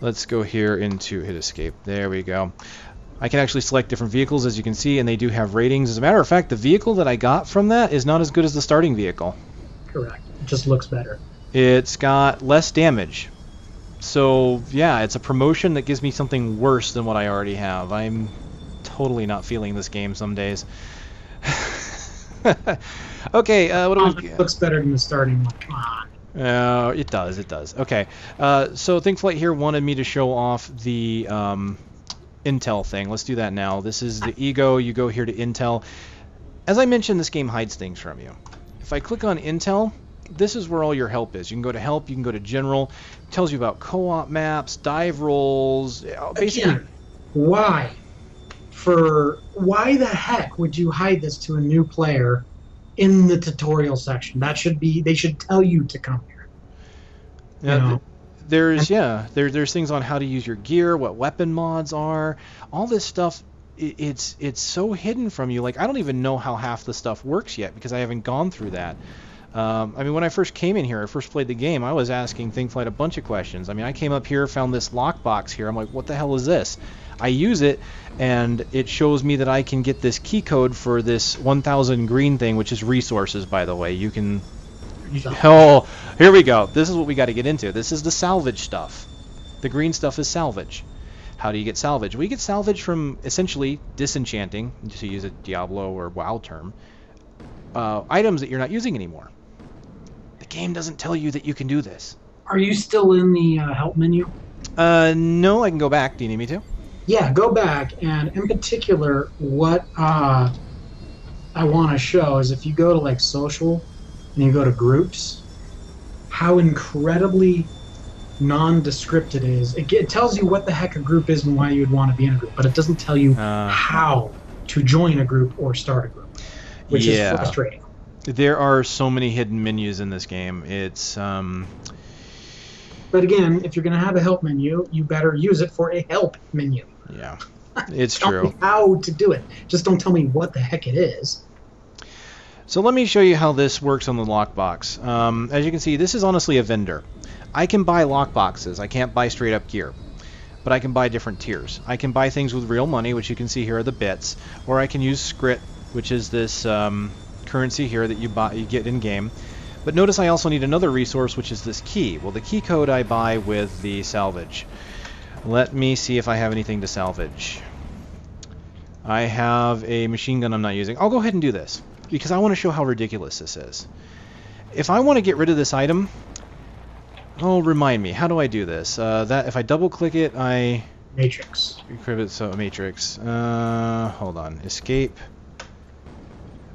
[SPEAKER 1] let's go here into hit escape. There we go. I can actually select different vehicles, as you can see, and they do have ratings. As a matter of fact, the vehicle that I got from that is not as good as the starting vehicle.
[SPEAKER 2] Correct. It just looks better.
[SPEAKER 1] It's got less damage. So, yeah, it's a promotion that gives me something worse than what I already have. I'm totally not feeling this game some days. Okay, what do we...
[SPEAKER 2] It looks better than the starting one. Come on.
[SPEAKER 1] It does, it does. Okay, so ThinkFlight here wanted me to show off the Intel thing. Let's do that now. This is the Ego. You go here to Intel. As I mentioned, this game hides things from you. If I click on Intel, this is where all your help is. You can go to Help, you can go to General. It tells you about co-op maps, dive rolls. Basically,
[SPEAKER 2] again, why? Why the heck would you hide this to a new player in the tutorial section? That should be, they should tell you to come here.
[SPEAKER 1] Yeah,
[SPEAKER 2] you know?
[SPEAKER 1] There's things on how to use your gear, what weapon mods are, all this stuff. It's so hidden from you. Like, I don't even know how half the stuff works yet because I haven't gone through that. I mean, when I first came in here, I first played the game, I was asking ThinkFlight a bunch of questions. I mean, I came up here, found this lockbox here. I'm like, what the hell is this? I use it, and it shows me that I can get this key code for this 1000 green thing, which is resources, by the way. You can... Oh, here we go. This is what we got to get into. This is the salvage stuff. The green stuff is salvage. How do you get salvage? We get salvage from essentially disenchanting, to use a Diablo or WoW term, items that you're not using anymore. The game doesn't tell you that you can do this.
[SPEAKER 2] Are you still in the help menu?
[SPEAKER 1] No, I can go back. Do you need me to?
[SPEAKER 2] Yeah, go back, and in particular, what I want to show is if you go to like social and you go to groups, how incredibly nondescript it is. It tells you what the heck a group is and why you would want to be in a group, but it doesn't tell you how to join a group or start a group, which is frustrating.
[SPEAKER 1] There are so many hidden menus in this game. It's
[SPEAKER 2] But again, if you're going to have a help menu, you better use it for a help menu.
[SPEAKER 1] Yeah, it's
[SPEAKER 2] tell
[SPEAKER 1] true.
[SPEAKER 2] Me how to do it. Just don't tell me what the heck it is.
[SPEAKER 1] So let me show you how this works on the lockbox. As you can see, this is honestly a vendor. I can buy lockboxes. I can't buy straight up gear, but I can buy different tiers. I can buy things with real money, which you can see here are the bits, or I can use Scrit, which is this currency here that you get in game. But notice I also need another resource, which is this key. Well, the key code I buy with the salvage. Let me see if I have anything to salvage. I have a machine gun I'm not using. I'll go ahead and do this, because I want to show how ridiculous this is. If I want to get rid of this item, oh, remind me, how do I do this? That if I double click it, I...
[SPEAKER 2] Matrix.
[SPEAKER 1] So Matrix. Hold on. Escape.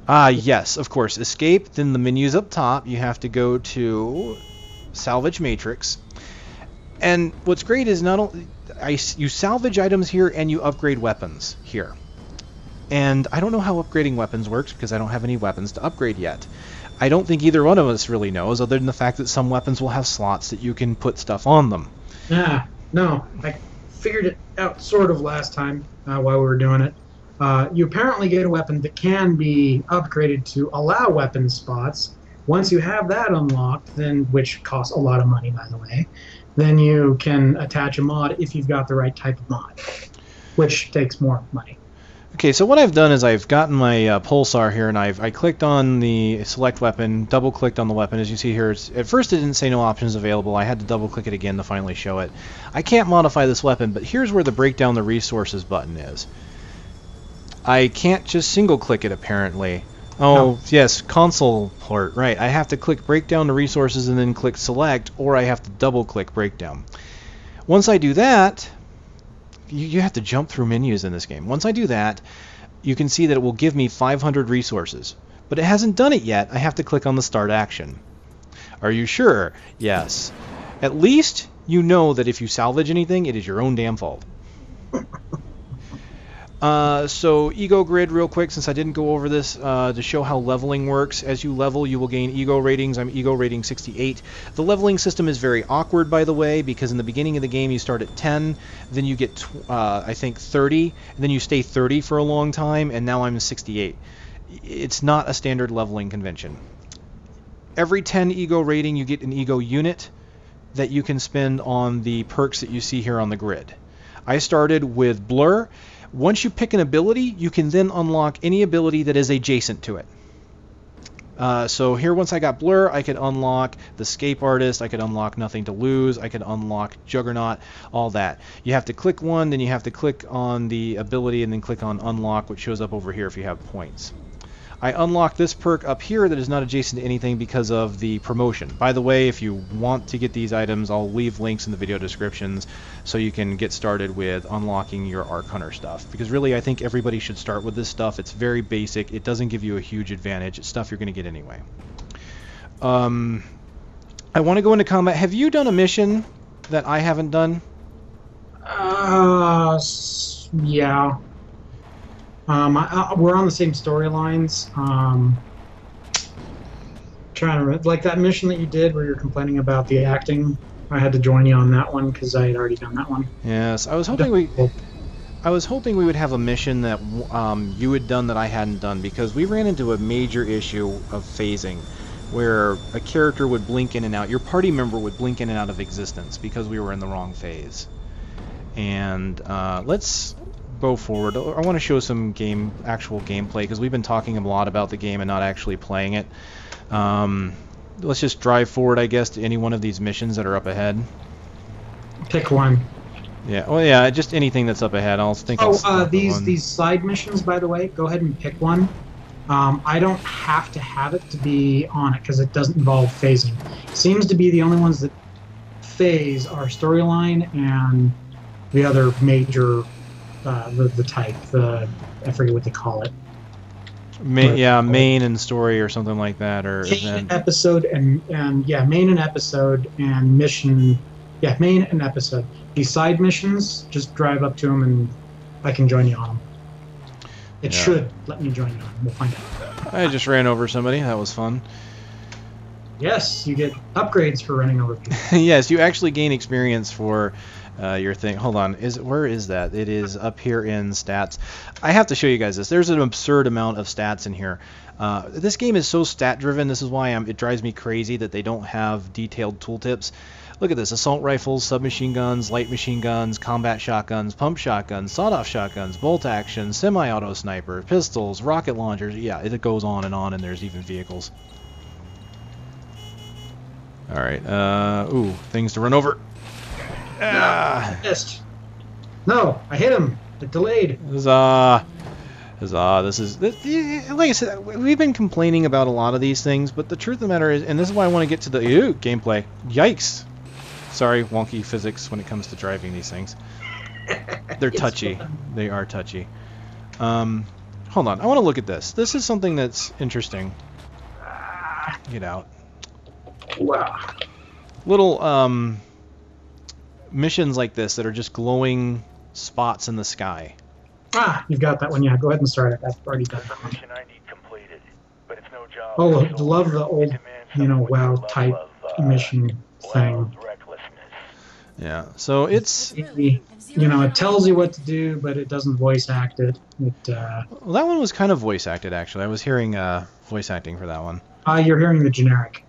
[SPEAKER 1] Ah, yes, of course. Escape, then the menu's up top. You have to go to Salvage Matrix. And what's great is not only you salvage items here and you upgrade weapons here. And I don't know how upgrading weapons works because I don't have any weapons to upgrade yet. I don't think either one of us really knows, other than the fact that some weapons will have slots that you can put stuff on them.
[SPEAKER 2] Yeah, no, I figured it out sort of last time while we were doing it. You apparently get a weapon that can be upgraded to allow weapon spots. Once you have that unlocked, then which costs a lot of money, by the way, then you can attach a mod if you've got the right type of mod, which takes more money.
[SPEAKER 1] Okay, so what I've done is I've gotten my pulsar here, and I clicked on the select weapon, double-clicked on the weapon. As you see here, at first it didn't say no options available. I had to double-click it again to finally show it. I can't modify this weapon, but here's where the break down the resources button is. I can't just single-click it, apparently. Oh, no. Yes, console port, right. I have to click breakdown the resources and then click select, or I have to double-click breakdown. Once I do that, you have to jump through menus in this game. Once I do that, you can see that it will give me 500 resources. but it hasn't done it yet. I have to click on the start action. Are you sure? Yes. At least you know that if you salvage anything, it is your own damn fault. So ego grid real quick, since I didn't go over this, to show how leveling works. As you level, you will gain ego ratings. I'm ego rating 68. The leveling system is very awkward, by the way, because in the beginning of the game you start at 10, then you get, I think, 30, and then you stay 30 for a long time, and now I'm 68. It's not a standard leveling convention. Every 10 ego rating, you get an ego unit that you can spend on the perks that you see here on the grid. I started with Blur. Once you pick an ability, you can then unlock any ability that is adjacent to it. So here, once I got Blur, I could unlock the Escape Artist, I could unlock Nothing to Lose, I could unlock Juggernaut, all that. You have to click one, then you have to click on the ability, and then click on Unlock, which shows up over here if you have points. I unlocked this perk up here that is not adjacent to anything because of the promotion. By the way, if you want to get these items, I'll leave links in the video descriptions so you can get started with unlocking your Arc Hunter stuff. Because really, I think everybody should start with this stuff. It's very basic. It doesn't give you a huge advantage. It's stuff you're going to get anyway. I want to go into combat. Have you done a mission that I haven't done?
[SPEAKER 2] Yeah. We're on the same storylines. Trying to like that mission that you did where you're complaining about the acting. I had to join you on that one because I had already done that one.
[SPEAKER 1] Yes, I was hoping we would have a mission that you had done that I hadn't done, because we ran into a major issue of phasing, where a character would blink in and out. Your party member would blink in and out of existence because we were in the wrong phase. And let's go forward. I want to show some actual gameplay, because we've been talking a lot about the game and not actually playing it. Let's just drive forward, I guess, to any one of these missions that are up ahead.
[SPEAKER 2] Pick one.
[SPEAKER 1] Yeah. Well, yeah. Just anything that's up ahead. I'll think.
[SPEAKER 2] These side missions, by the way, go ahead and pick one. I don't have to have it to be on it because it doesn't involve phasing. It seems to be the only ones that phase are storyline and the other major. The type, I forget what they call it.
[SPEAKER 1] Main and story or something like that, or
[SPEAKER 2] main episode and main and episode and mission. Yeah, main and episode. These side missions, just drive up to them and I can join you on them. It should let me join you on them. We'll find out.
[SPEAKER 1] I just ran over somebody. That was fun.
[SPEAKER 2] Yes, you get upgrades for running over people.
[SPEAKER 1] Yes, you actually gain experience for your thing. Hold on, where is that? It is up here in stats. I have to show you guys this. There's an absurd amount of stats in here. This game is so stat driven. This is why it drives me crazy that they don't have detailed tooltips. Look at this: assault rifles, submachine guns, light machine guns, combat shotguns, pump shotguns, sawed-off shotguns, bolt action, semi-auto sniper, pistols, rocket launchers. Yeah, it goes on, and there's even vehicles. All right. Ooh, things to run over.
[SPEAKER 2] I missed. No, I hit him. It delayed.
[SPEAKER 1] Huzzah. This is, like I said, we've been complaining about a lot of these things, but the truth of the matter is, and this is why I want to get to the gameplay. Yikes. Sorry, wonky physics when it comes to driving these things. They're touchy. They are touchy. Hold on. I want to look at this. This is something that's interesting. Get out.
[SPEAKER 2] Wow.
[SPEAKER 1] Little, missions like this that are just glowing spots in the sky.
[SPEAKER 2] You've got that one. Yeah, go ahead and start it. I've already done that one.
[SPEAKER 3] Mission I need completed, but it's no job.
[SPEAKER 2] Oh, love the old, WoW type mission thing.
[SPEAKER 1] Yeah, so it's...
[SPEAKER 2] It tells you what to do, but it doesn't voice act it.
[SPEAKER 1] Well, that one was kind of voice acted, actually. I was hearing voice acting for that one.
[SPEAKER 2] You're hearing the generic.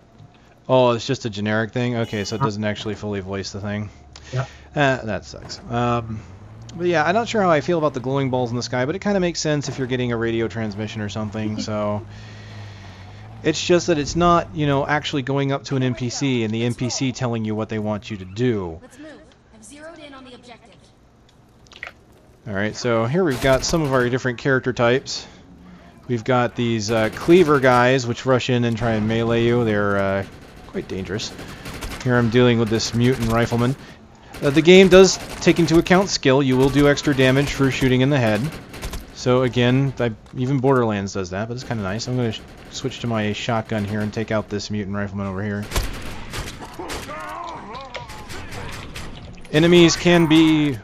[SPEAKER 1] Oh, it's just a generic thing? Okay, so it doesn't actually fully voice the thing.
[SPEAKER 2] Yep.
[SPEAKER 1] That sucks. But yeah, I'm not sure how I feel about the glowing balls in the sky, but it kind of makes sense if you're getting a radio transmission or something, so... It's just that it's not, actually going up to an NPC and the NPC telling you what they want you to do.
[SPEAKER 4] Let's move. I've zeroed in on the objective.
[SPEAKER 1] Alright, so here we've got some of our different character types. We've got these cleaver guys, which rush in and try and melee you. They're quite dangerous. Here I'm dealing with this mutant rifleman. The game does take into account skill. You will do extra damage for shooting in the head. So again, even Borderlands does that, but it's kind of nice. I'm going to switch to my shotgun here and take out this mutant rifleman over here. Enemies can be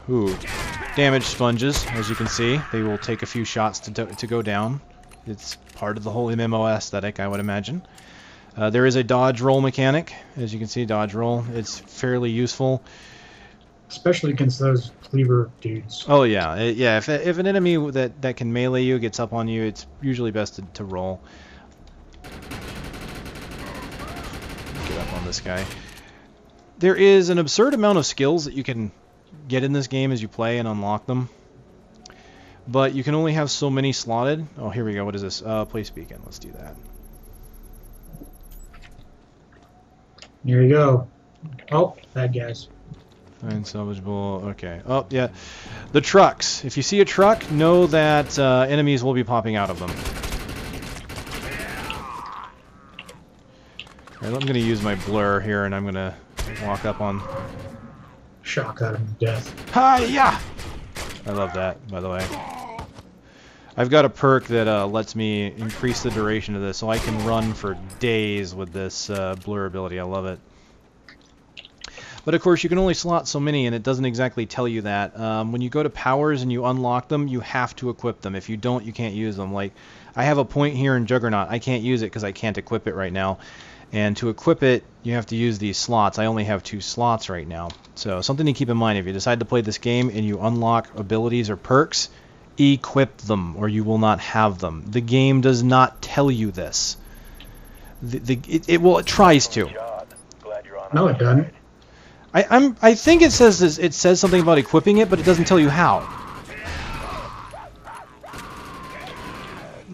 [SPEAKER 1] damage sponges, as you can see. They will take a few shots to go down. It's part of the whole MMO aesthetic, I would imagine. There is a dodge roll mechanic, as you can see, dodge roll. It's fairly useful.
[SPEAKER 2] Especially against those cleaver dudes.
[SPEAKER 1] Oh yeah, yeah. If an enemy that can melee you gets up on you, it's usually best to roll. Get up on this guy. There is an absurd amount of skills that you can get in this game as you play and unlock them. But you can only have so many slotted. Oh, here we go. What is this? Place beacon. Let's do that.
[SPEAKER 2] Here you go. Oh, bad guys.
[SPEAKER 1] Find salvageable. Okay. Oh, yeah. The trucks. If you see a truck, know that enemies will be popping out of them. Alright, I'm going to use my blur here, and I'm going to walk up on...
[SPEAKER 2] Shotgun of death.
[SPEAKER 1] Hi-ya! I love that, by the way. I've got a perk that lets me increase the duration of this, so I can run for days with this blur ability. I love it. But of course, you can only slot so many, and it doesn't exactly tell you that. When you go to powers and you unlock them, you have to equip them. If you don't, you can't use them. Like, I have a point here in Juggernaut. I can't use it because I can't equip it right now. And to equip it, you have to use these slots. I only have 2 slots right now. So something to keep in mind, if you decide to play this game and you unlock abilities or perks, equip them or you will not have them. The game does not tell you this. It tries to.
[SPEAKER 2] No, it doesn't.
[SPEAKER 1] I think it says this, it says something about equipping it, but it doesn't tell you how.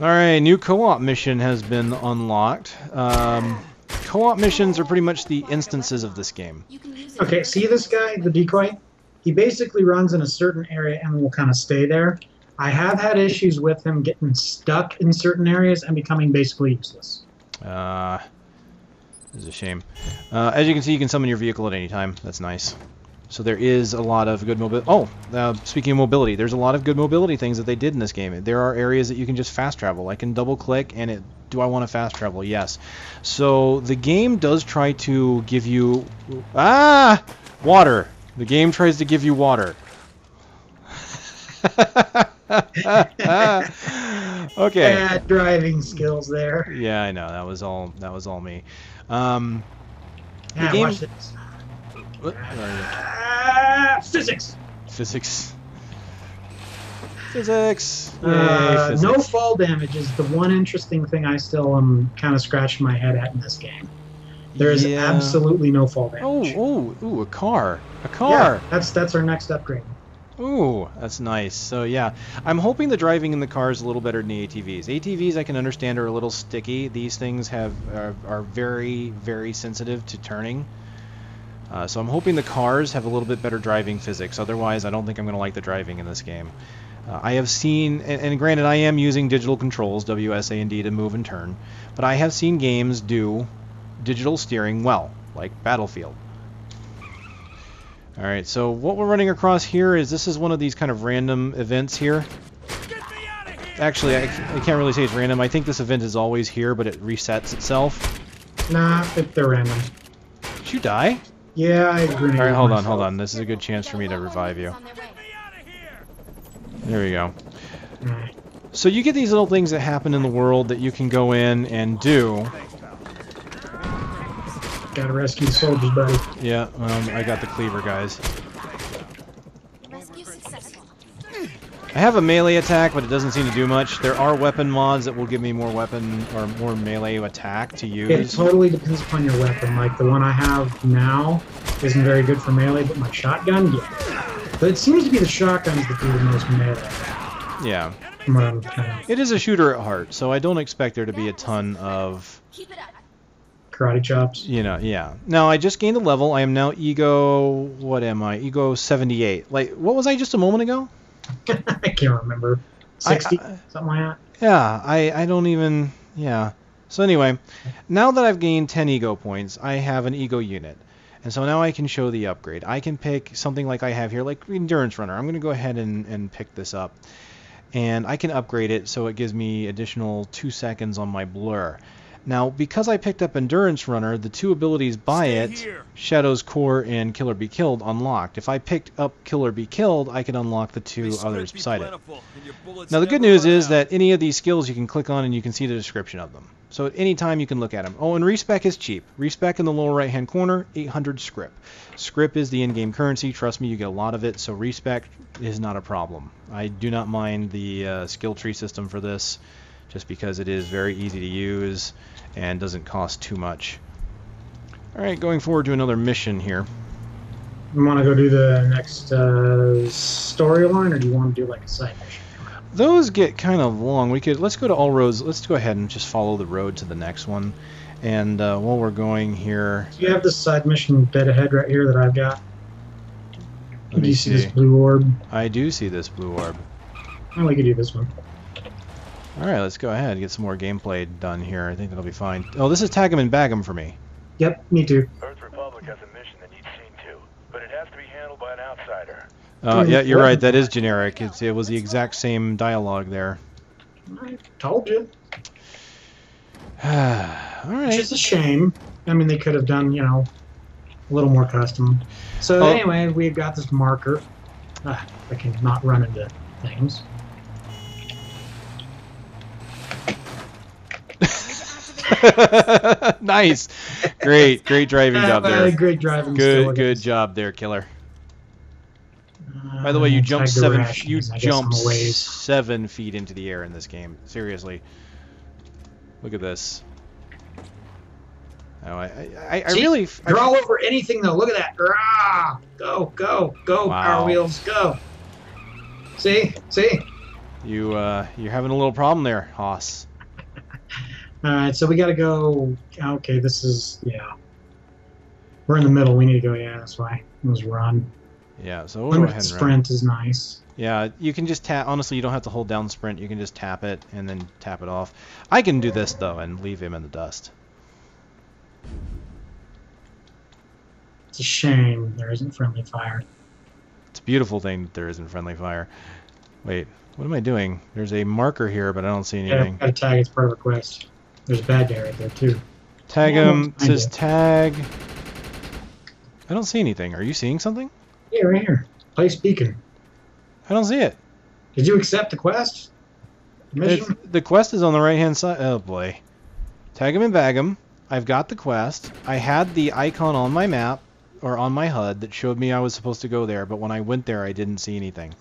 [SPEAKER 1] Alright, new co-op mission has been unlocked. Co-op missions are pretty much the instances of this game.
[SPEAKER 2] Okay, see this guy, the decoy? He basically runs in a certain area and will kind of stay there. I have had issues with him getting stuck in certain areas and becoming basically useless.
[SPEAKER 1] This is a shame. As you can see, you can summon your vehicle at any time. That's nice. So there is a lot of good mobility. Oh, speaking of mobility, there's a lot of good mobility things that they did in this game. There are areas that you can just fast travel. I can double click and it... Do I want to fast travel? Yes. So the game does try to give you... Water! The game tries to give you water. Okay.
[SPEAKER 2] Bad driving skills there.
[SPEAKER 1] Yeah, I know. That was all me.
[SPEAKER 2] The game... Watch this.
[SPEAKER 1] What?
[SPEAKER 2] Physics!
[SPEAKER 1] Physics. Physics!
[SPEAKER 2] Physics! No fall damage is the one interesting thing I still am kind of scratching my head at in this game. There is absolutely no fall damage.
[SPEAKER 1] Ooh, a car. A car!
[SPEAKER 2] Yeah, that's our next upgrade.
[SPEAKER 1] Ooh, that's nice. So yeah, I'm hoping the driving in the car is a little better than the ATVs. ATVs I can understand are a little sticky. These things are very, very sensitive to turning. So I'm hoping the cars have a little bit better driving physics. Otherwise, I don't think I'm going to like the driving in this game. I have seen, and granted I am using digital controls, WSA and D, to move and turn, but I have seen games do digital steering well, like Battlefield. Alright, so what we're running across here is this is one of these kind of random events here. Actually, I can't really say it's random. I think this event is always here, but it resets itself.
[SPEAKER 2] Nah, they're random.
[SPEAKER 1] Did you die?
[SPEAKER 2] Yeah, I agree.
[SPEAKER 1] Alright, hold on. This is a good chance for me to revive you. There we go. So you get these little things that happen in the world that you can go in and do.
[SPEAKER 2] Gotta rescue the soldiers, buddy.
[SPEAKER 1] Yeah, I got the cleaver guys.
[SPEAKER 4] Rescue successful.
[SPEAKER 1] I have a melee attack, but it doesn't seem to do much. There are weapon mods that will give me more weapon or more melee attack to use.
[SPEAKER 2] It totally depends upon your weapon. Like the one I have now isn't very good for melee, but my shotgun, yeah. But it seems to be the shotguns that do the most melee.
[SPEAKER 1] Yeah.
[SPEAKER 2] From what I'm kind of...
[SPEAKER 1] It is a shooter at heart, so I don't expect there to be a ton of...
[SPEAKER 4] Keep it up.
[SPEAKER 2] Karate chops.
[SPEAKER 1] You know, yeah. Now, I just gained a level. I am now Ego... What am I? Ego 78. Like, what was I just a moment ago?
[SPEAKER 2] I can't remember. 60? Something like that?
[SPEAKER 1] Yeah, I don't even... Yeah. So anyway, now that I've gained 10 Ego points, I have an Ego unit. And so now I can show the upgrade. I can pick something like I have here, like Endurance Runner. I'm going to go ahead and pick this up. and I can upgrade it so it gives me additional 2 seconds on my blur. Now, because I picked up Endurance Runner, the 2 abilities by it, Shadow's Core and Kill or Be Killed, unlocked. If I picked up Kill or Be Killed, I can unlock the 2 others beside it. Now, the good news is that any of these skills you can click on and you can see the description of them. So at any time you can look at them. Oh, and respec is cheap. Respec in the lower right-hand corner, 800 scrip. Scrip is the in-game currency. Trust me, you get a lot of it, so respec is not a problem. I do not mind the skill tree system for this, just because it is very easy to use and doesn't cost too much. Alright, going forward to another mission here.
[SPEAKER 2] You want to go do the next storyline, or do you want to do like a side mission?
[SPEAKER 1] Those get kind of long. Let's go to all roads. Let's go ahead and just follow the road to the next one. And while we're going here...
[SPEAKER 2] Do you have this side mission bit ahead right here that I've got?
[SPEAKER 1] Do
[SPEAKER 2] you see this blue orb?
[SPEAKER 1] I do see this blue orb.
[SPEAKER 2] Well, we could do this one.
[SPEAKER 1] Alright, let's go ahead and get some more gameplay done here. I think that'll be fine. Oh, this is Tag 'em and Bag 'em for me.
[SPEAKER 2] Yep, me too.
[SPEAKER 3] Earth Republic has a mission that needs seen to, but it has to be handled by an outsider.
[SPEAKER 1] Yeah, you're right. That is generic. It was the exact same dialogue there.
[SPEAKER 2] I told you.
[SPEAKER 1] Alright.
[SPEAKER 2] Which is a shame. I mean, they could have done, you know, a little more custom. So anyway, we've got this marker. I can not run into things.
[SPEAKER 1] Nice. Great driving job there.
[SPEAKER 2] Great driving.
[SPEAKER 1] Good job there, killer. By the way, you jumped 7 feet into the air in this game. Seriously. Look at this. Oh, I really
[SPEAKER 2] draw over anything though. Look at that. Rah! Go.
[SPEAKER 1] Wow.
[SPEAKER 2] Power wheels, go. See?
[SPEAKER 1] You're having a little problem there, Haas.
[SPEAKER 2] Alright, so we gotta go. Okay, this is, yeah. We're in the middle. We need to go, yeah, that's why. Let's run.
[SPEAKER 1] Yeah, so we'll go ahead and
[SPEAKER 2] sprint is nice.
[SPEAKER 1] Yeah, you can just tap. Honestly, you don't have to hold down sprint. You can just tap it and then tap it off. I can do this, though, and leave him in the dust.
[SPEAKER 2] It's a shame there isn't friendly fire.
[SPEAKER 1] It's a beautiful thing that there isn't friendly fire. Wait, what am I doing? There's a marker here, but I don't see anything.
[SPEAKER 2] Yeah, got a tag. It's part of a quest. There's a bad guy right there, too.
[SPEAKER 1] Tag him. It says tag. I don't see anything. Are you seeing something?
[SPEAKER 2] Yeah, right here. Place beacon.
[SPEAKER 1] I don't see it.
[SPEAKER 2] Did you accept the quest?
[SPEAKER 1] The quest is on the right-hand side. Oh, boy. Tag him and bag him. I've got the quest. I had the icon on my map, or on my HUD, that showed me I was supposed to go there, but when I went there, I didn't see anything.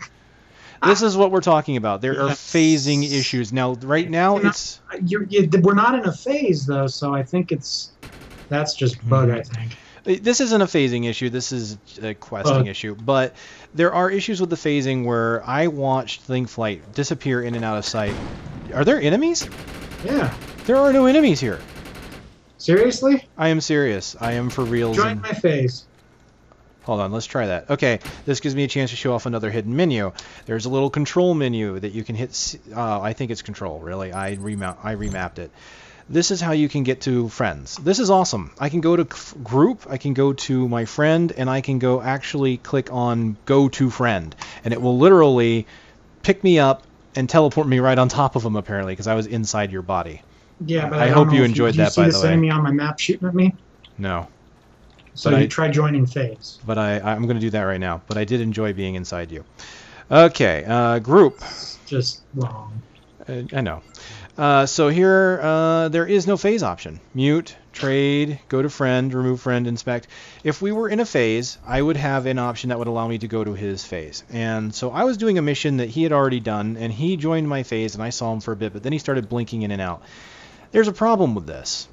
[SPEAKER 1] This is what we're talking about. There are phasing issues. Now, right now,
[SPEAKER 2] we're not in a phase, though, so I think that's just bug, I think.
[SPEAKER 1] This isn't a phasing issue. This is a questing issue. But there are issues with the phasing where I watched Thingflight disappear in and out of sight. Are there enemies?
[SPEAKER 2] Yeah.
[SPEAKER 1] There are no enemies here.
[SPEAKER 2] Seriously?
[SPEAKER 1] I am serious. I am for real.
[SPEAKER 2] Join my phase.
[SPEAKER 1] Hold on, let's try that. Okay, this gives me a chance to show off another hidden menu. There's a little control menu that you can hit. I think it's control, really. I remapped it. This is how you can get to friends. This is awesome. I can go to group, I can go to my friend, and I can go actually click on go to friend. And it will literally pick me up and teleport me right on top of him, apparently, because I was inside your body.
[SPEAKER 2] Yeah, but
[SPEAKER 1] I hope you enjoyed that, by the way.
[SPEAKER 2] Did you see this enemy on my map shooting at me?
[SPEAKER 1] No.
[SPEAKER 2] So you try joining phase.
[SPEAKER 1] But I'm going to do that right now. But I did enjoy being inside you. Okay, group.
[SPEAKER 2] It's just wrong.
[SPEAKER 1] I know. So here, there is no phase option. Mute, trade, go to friend, remove friend, inspect. If we were in a phase, I would have an option that would allow me to go to his phase. And so I was doing a mission that he had already done, and he joined my phase, and I saw him for a bit, but then he started blinking in and out. There's a problem with this.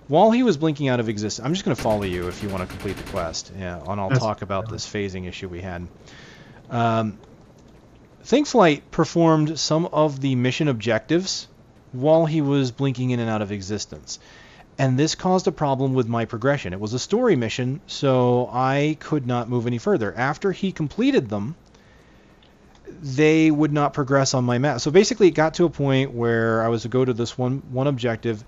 [SPEAKER 1] While he was blinking out of existence, I'm just going to follow you if you want to complete the quest, yeah, and I'll talk about this phasing issue we had. Thingflight performed some of the mission objectives while he was blinking in and out of existence. And this caused a problem with my progression. It was a story mission, so I could not move any further. After he completed them, they would not progress on my map. So basically it got to a point where I was to go to this one objective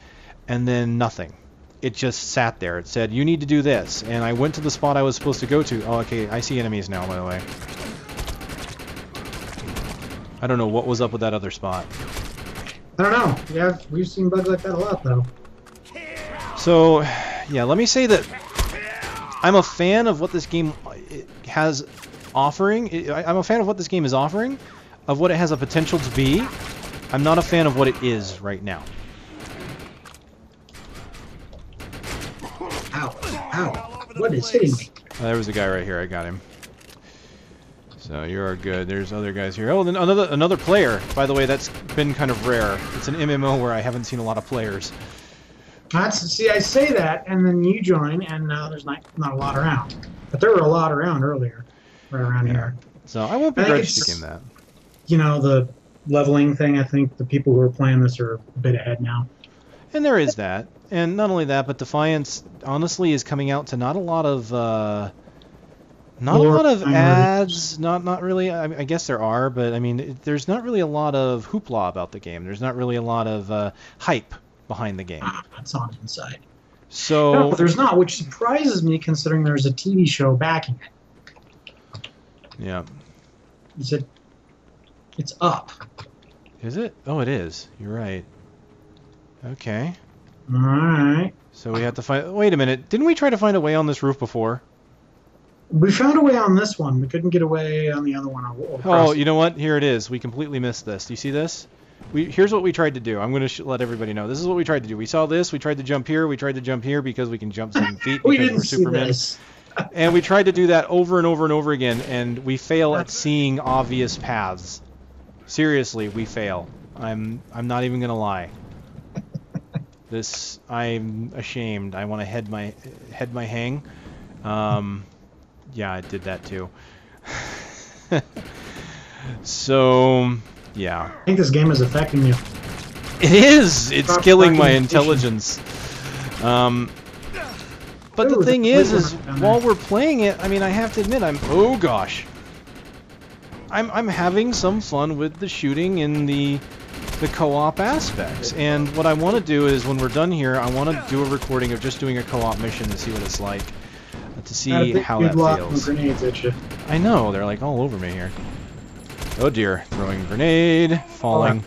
[SPEAKER 1] and then nothing. It just sat there. It said, you need to do this. And I went to the spot I was supposed to go to. Oh, okay, I see enemies now, by the way. I don't know what was up with that other spot.
[SPEAKER 2] I don't know. Yeah, we've seen bugs like that a lot, though.
[SPEAKER 1] So, yeah, let me say that I'm a fan of what this game has offering. I'm a fan of what this game is offering, of what it has a potential to be. I'm not a fan of what it is right now.
[SPEAKER 2] Ow. Ow. What is hitting me?
[SPEAKER 1] There was a guy right here. I got him. So you are good. There's other guys here. Oh, then another player. By the way, that's been kind of rare. It's an MMO where I haven't seen a lot of players.
[SPEAKER 2] See, I say that, and then you join, and now there's not a lot around. But there were a lot around earlier, right around here.
[SPEAKER 1] So I won't begrudge the game that.
[SPEAKER 2] You know, the leveling thing, I think the people who are playing this are a bit ahead now.
[SPEAKER 1] And there is that. And not only that, but Defiance, honestly, is coming out to not a lot of ads. Not really. I guess there are, but I mean, there's not really a lot of hoopla about the game. There's not really a lot of hype behind the game.
[SPEAKER 2] That's on inside.
[SPEAKER 1] So
[SPEAKER 2] no, there's not, which surprises me considering there's a TV show backing it.
[SPEAKER 1] Yeah.
[SPEAKER 2] It's up.
[SPEAKER 1] Is it? Oh, it is. You're right. Okay.
[SPEAKER 2] All right.
[SPEAKER 1] So we have to find... Wait a minute. Didn't we try to find a way on this roof before?
[SPEAKER 2] We found a way on this one. We couldn't get away on the other one.
[SPEAKER 1] Oh, you know what? Here it is. We completely missed this. Do you see this? Here's what we tried to do. I'm going to let everybody know. This is what we tried to do. We saw this. We tried to jump here. We tried to jump here because we can jump 7 feet because we're Superman. And we tried to do that over and over and over again, and we fail at seeing obvious paths. Seriously, we fail. I'm not even going to lie. I'm ashamed. I want to head my hang. Yeah, I did that too. So, yeah.
[SPEAKER 2] I think this game is affecting you.
[SPEAKER 1] It is! It's killing my intelligence. But the thing is while we're playing it, I mean, I have to admit, oh gosh. I'm having some fun with the shooting and the co-op aspects. And what I want to do is, when we're done here, I want to do a recording of just doing a co-op mission to see what it's like. To see how that feels.
[SPEAKER 2] Grenades at you.
[SPEAKER 1] I know, they're like all over me here. Oh dear, throwing grenade, falling.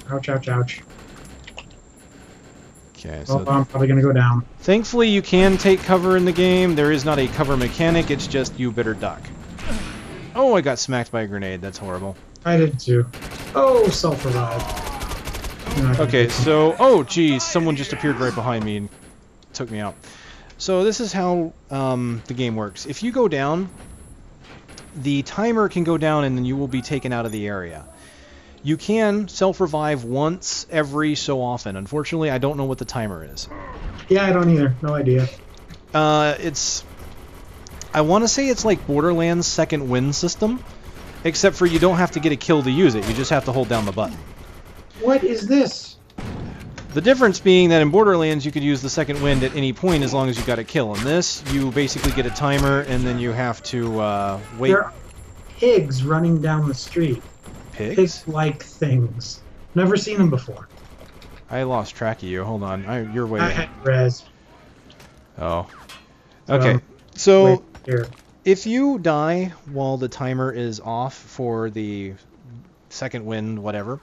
[SPEAKER 2] Ouch, ouch, ouch.
[SPEAKER 1] Okay, so
[SPEAKER 2] I'm probably gonna go down.
[SPEAKER 1] Thankfully, you can take cover in the game. There is not a cover mechanic, it's just you better duck. Oh, I got smacked by a grenade, that's horrible.
[SPEAKER 2] I did too. Oh, self-revive.
[SPEAKER 1] Okay, so, oh geez, someone just appeared right behind me and took me out. So this is how the game works. If you go down, the timer can go down and then you will be taken out of the area. You can self-revive once every so often. Unfortunately, I don't know what the timer is.
[SPEAKER 2] Yeah, I don't either. No idea.
[SPEAKER 1] I want to say it's like Borderlands' second wind system, except for you don't have to get a kill to use it. You just have to hold down the button.
[SPEAKER 2] What is this?
[SPEAKER 1] The difference being that in Borderlands you could use the second wind at any point as long as you got a kill. In this, you basically get a timer and then you have to wait.
[SPEAKER 2] There are pigs running down the street.
[SPEAKER 1] Pigs?
[SPEAKER 2] Pig-like things. Never seen them before.
[SPEAKER 1] I lost track of you. Hold on. You're way.
[SPEAKER 2] I had res.
[SPEAKER 1] Oh. Okay. So
[SPEAKER 2] here.
[SPEAKER 1] If you die while the timer is off for the second wind, whatever,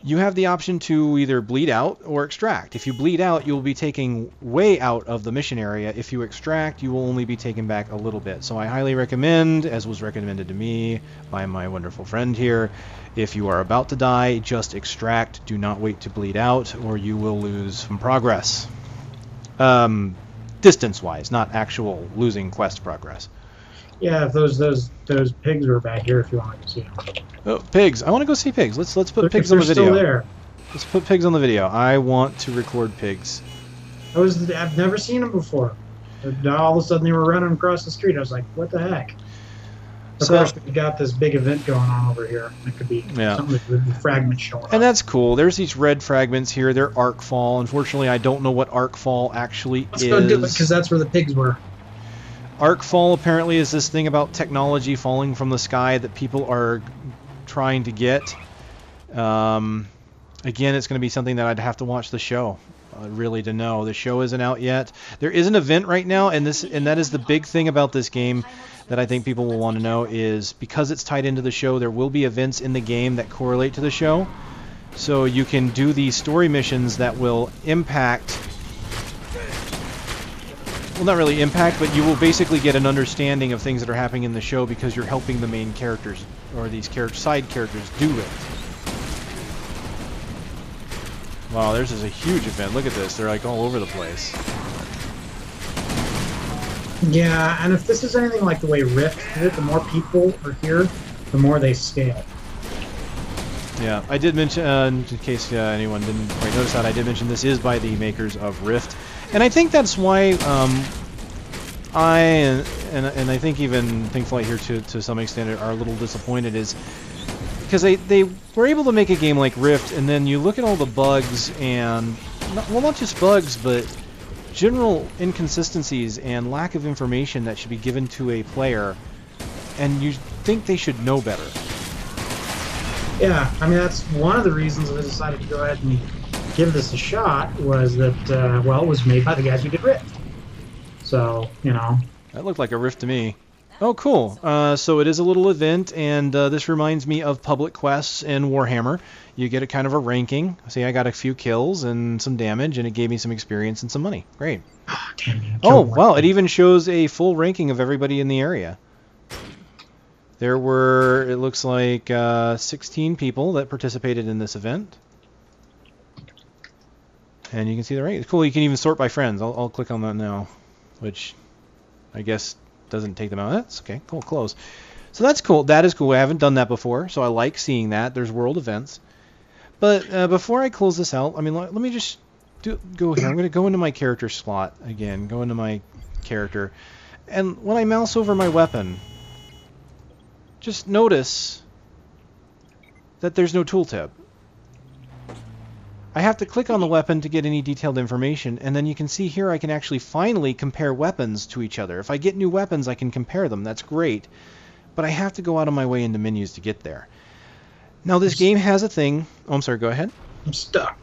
[SPEAKER 1] you have the option to either bleed out or extract. If you bleed out, you'll be taken way out of the mission area. If you extract, you will only be taken back a little bit. So I highly recommend, as was recommended to me by my wonderful friend here, if you are about to die, just extract. Do not wait to bleed out, or you will lose some progress. Distance-wise, not actual losing quest progress.
[SPEAKER 2] Yeah, if those pigs were back here if you wanted to see them.
[SPEAKER 1] Oh, pigs! I want to go see pigs. Let's put pigs on the video.
[SPEAKER 2] Still there.
[SPEAKER 1] Let's put pigs on the video. I want to record pigs.
[SPEAKER 2] I've never seen them before. All of a sudden they were running across the street. I was like, what the heck? Of course, we got this big event going on over here. It could be something with the fragments showing up.
[SPEAKER 1] And that's cool. There's these red fragments here. They're Arkfall. Unfortunately, I don't know what Arkfall actually is.
[SPEAKER 2] Let's go do it, because that's where the pigs were.
[SPEAKER 1] Arkfall apparently is this thing about technology falling from the sky that people are trying to get. Again, it's going to be something that I'd have to watch the show. really to know. The show isn't out yet. There is an event right now, and that is the big thing about this game that I think people will want to know is because it's tied into the show, there will be events in the game that correlate to the show. So you can do these story missions that will impact... Well, not really impact, but you will basically get an understanding of things that are happening in the show because you're helping the main characters, or these side characters, do it. Wow, theirs is a huge event. Look at this. They're like all over the place.
[SPEAKER 2] Yeah, and if this is anything like the way Rift did it, the more people are here, the more they scale.
[SPEAKER 1] Yeah, I did mention, in case anyone didn't quite notice that, I did mention this is by the makers of Rift. And I think that's why and I think even Thinkflight here to some extent are a little disappointed is because they were able to make a game like Rift, and then you look at all the bugs and, not just bugs, but general inconsistencies and lack of information that should be given to a player, and you think they should know better.
[SPEAKER 2] Yeah, I mean, that's one of the reasons I decided to go ahead and give this a shot, was that, well, it was made by the guys who did Rift. So, you know.
[SPEAKER 1] That looked like a Rift to me. Oh, cool. So it is a little event, and this reminds me of public quests in Warhammer. You get a kind of a ranking. See, I got a few kills and some damage, and it gave me some experience and some money. Great. Oh, wow, it even shows a full ranking of everybody in the area. There were, it looks like, 16 people that participated in this event. And you can see the rank. It's cool, you can even sort by friends. I'll click on that now, which I guess doesn't take them out. That's okay, cool, close. So that's cool. That is cool. I haven't done that before, so I like seeing that. There's world events. But before I close this out, I mean, let me just go here. I'm going to go into my character slot again, go into my character. And when I mouse over my weapon, just notice that there's no tooltip. I have to click on the weapon to get any detailed information, and then you can see here I can actually finally compare weapons to each other. If I get new weapons, I can compare them. That's great. But I have to go out of my way into menus to get there. Now this game has a thing... Oh, I'm sorry, go ahead.
[SPEAKER 2] I'm stuck.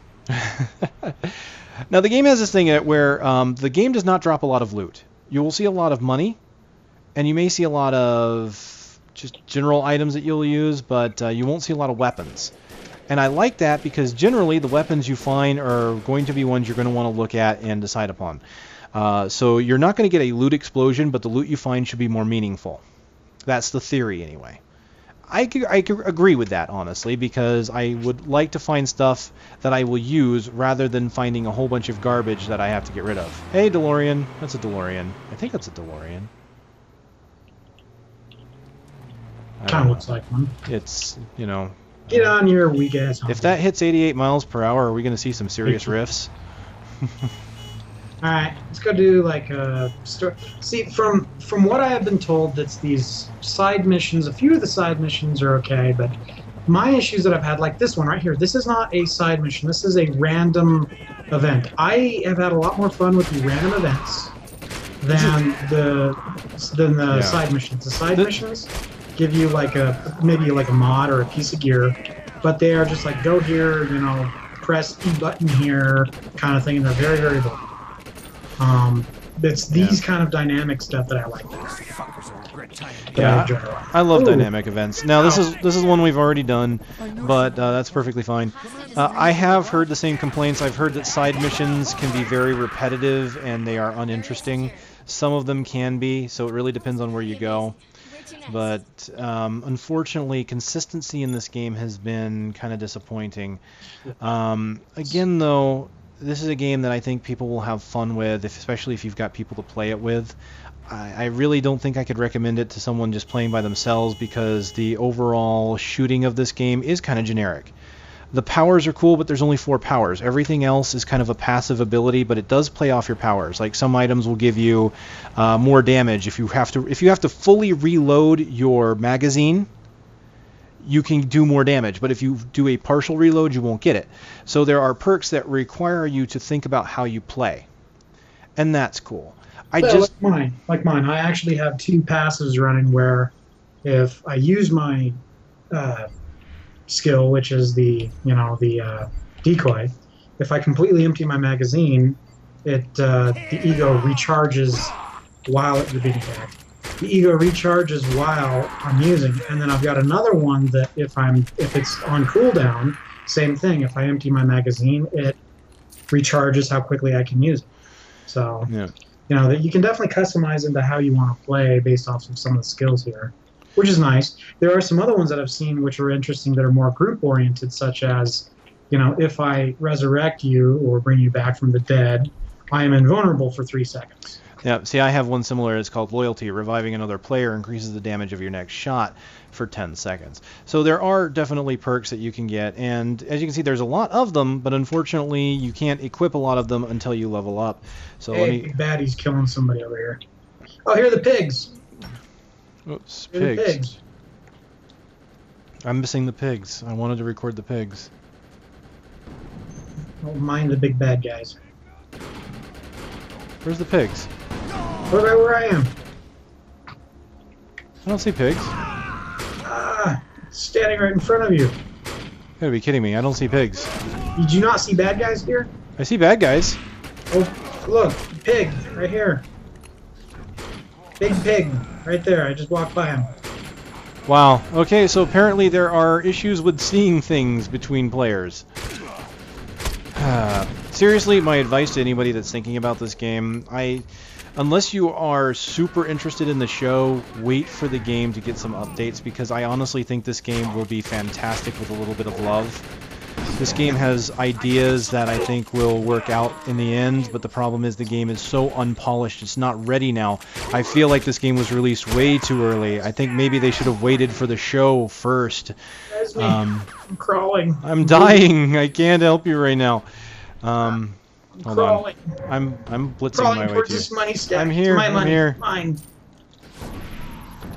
[SPEAKER 1] Now the game has this thing where the game does not drop a lot of loot. You will see a lot of money, and you may see a lot of just general items that you'll use, but you won't see a lot of weapons. And I like that because generally the weapons you find are going to be ones you're going to want to look at and decide upon. So you're not going to get a loot explosion, but the loot you find should be more meaningful. That's the theory anyway. I could agree with that, honestly, because I would like to find stuff that I will use rather than finding a whole bunch of garbage that I have to get rid of. Hey, DeLorean. That's a DeLorean. I think that's a DeLorean.
[SPEAKER 2] Kind of looks like one.
[SPEAKER 1] It's, you know...
[SPEAKER 2] Get on your weak ass home.
[SPEAKER 1] If that hits 88 miles per hour, are we going to see some serious riffs?
[SPEAKER 2] Alright, let's go do like a story. See, from what I have been told, that's these side missions. A few of the side missions are okay, but my issues that I've had, like this one right here, this is not a side mission. This is a random event. I have had a lot more fun with the random events than the side missions. The side missions give you like maybe like a mod or a piece of gear, but they are just like go here, you know, press E button here kind of thing, and they're very, very boring. It's these kind of dynamic stuff that I like.
[SPEAKER 1] I love dynamic events. Now this is one we've already done, but that's perfectly fine. I have heard the same complaints. I've heard that side missions can be very repetitive and they are uninteresting. Some of them can be, so it really depends on where you go. But unfortunately, consistency in this game has been kind of disappointing. Again, though, this is a game that I think people will have fun with, especially if you've got people to play it with. I really don't think I could recommend it to someone just playing by themselves because the overall shooting of this game is kind of generic. The powers are cool, but there's only 4 powers. Everything else is kind of a passive ability, but it does play off your powers. Like some items will give you more damage if you have to fully reload your magazine. You can do more damage, but if you do a partial reload, you won't get it. So there are perks that require you to think about how you play, and that's cool.
[SPEAKER 2] Like mine. I actually have 2 passes running where if I use my skill, which is the decoy, if I completely empty my magazine, the ego recharges while you're being attacked. The ego recharges while I'm using, and then I've got another one that if it's on cooldown, same thing. If I empty my magazine, it recharges how quickly I can use it. So,
[SPEAKER 1] Yeah.
[SPEAKER 2] you know, that you can definitely customize into how you want to play based off of some of the skills here, which is nice. There are some other ones that I've seen which are interesting that are more group-oriented, such as, you know, if I resurrect you or bring you back from the dead, I am invulnerable for 3 seconds.
[SPEAKER 1] Yeah, see, I have one similar. It's called Loyalty. Reviving another player increases the damage of your next shot for 10 seconds. So there are definitely perks that you can get, and as you can see, there's a lot of them, but unfortunately, you can't equip a lot of them until you level up. So
[SPEAKER 2] Hey, big baddie's killing somebody over here. Oh, here are the pigs.
[SPEAKER 1] Oops,
[SPEAKER 2] Here are the
[SPEAKER 1] pigs.
[SPEAKER 2] pigs.
[SPEAKER 1] I'm missing the pigs. I wanted to record the pigs.
[SPEAKER 2] Don't mind the big bad guys.
[SPEAKER 1] Where's the pigs?
[SPEAKER 2] Right where I am.
[SPEAKER 1] I don't see pigs.
[SPEAKER 2] Ah, standing right in front of you.
[SPEAKER 1] You gotta be kidding me. I don't see pigs.
[SPEAKER 2] Did you not see bad guys here?
[SPEAKER 1] I see bad guys.
[SPEAKER 2] Oh, look, pig, right here. Big pig, right there. I just walked by him.
[SPEAKER 1] Wow. Okay, so apparently there are issues with seeing things between players. Seriously, my advice to anybody that's thinking about this game, unless you are super interested in the show, wait for the game to get some updates, because I honestly think this game will be fantastic with a little bit of love. This game has ideas that I think will work out in the end, but the problem is the game is so unpolished, it's not ready now. I feel like this game was released way too early. I think maybe they should have waited for the show first.
[SPEAKER 2] That's me. I'm crawling.
[SPEAKER 1] I'm dying. I can't help you right now. Hold
[SPEAKER 2] crawling.
[SPEAKER 1] on. I'm blitzing
[SPEAKER 2] Crawling
[SPEAKER 1] my way
[SPEAKER 2] towards
[SPEAKER 1] to
[SPEAKER 2] this
[SPEAKER 1] you.
[SPEAKER 2] money stack.
[SPEAKER 1] I'm here.
[SPEAKER 2] My
[SPEAKER 1] I'm
[SPEAKER 2] money.
[SPEAKER 1] here.
[SPEAKER 2] Mine.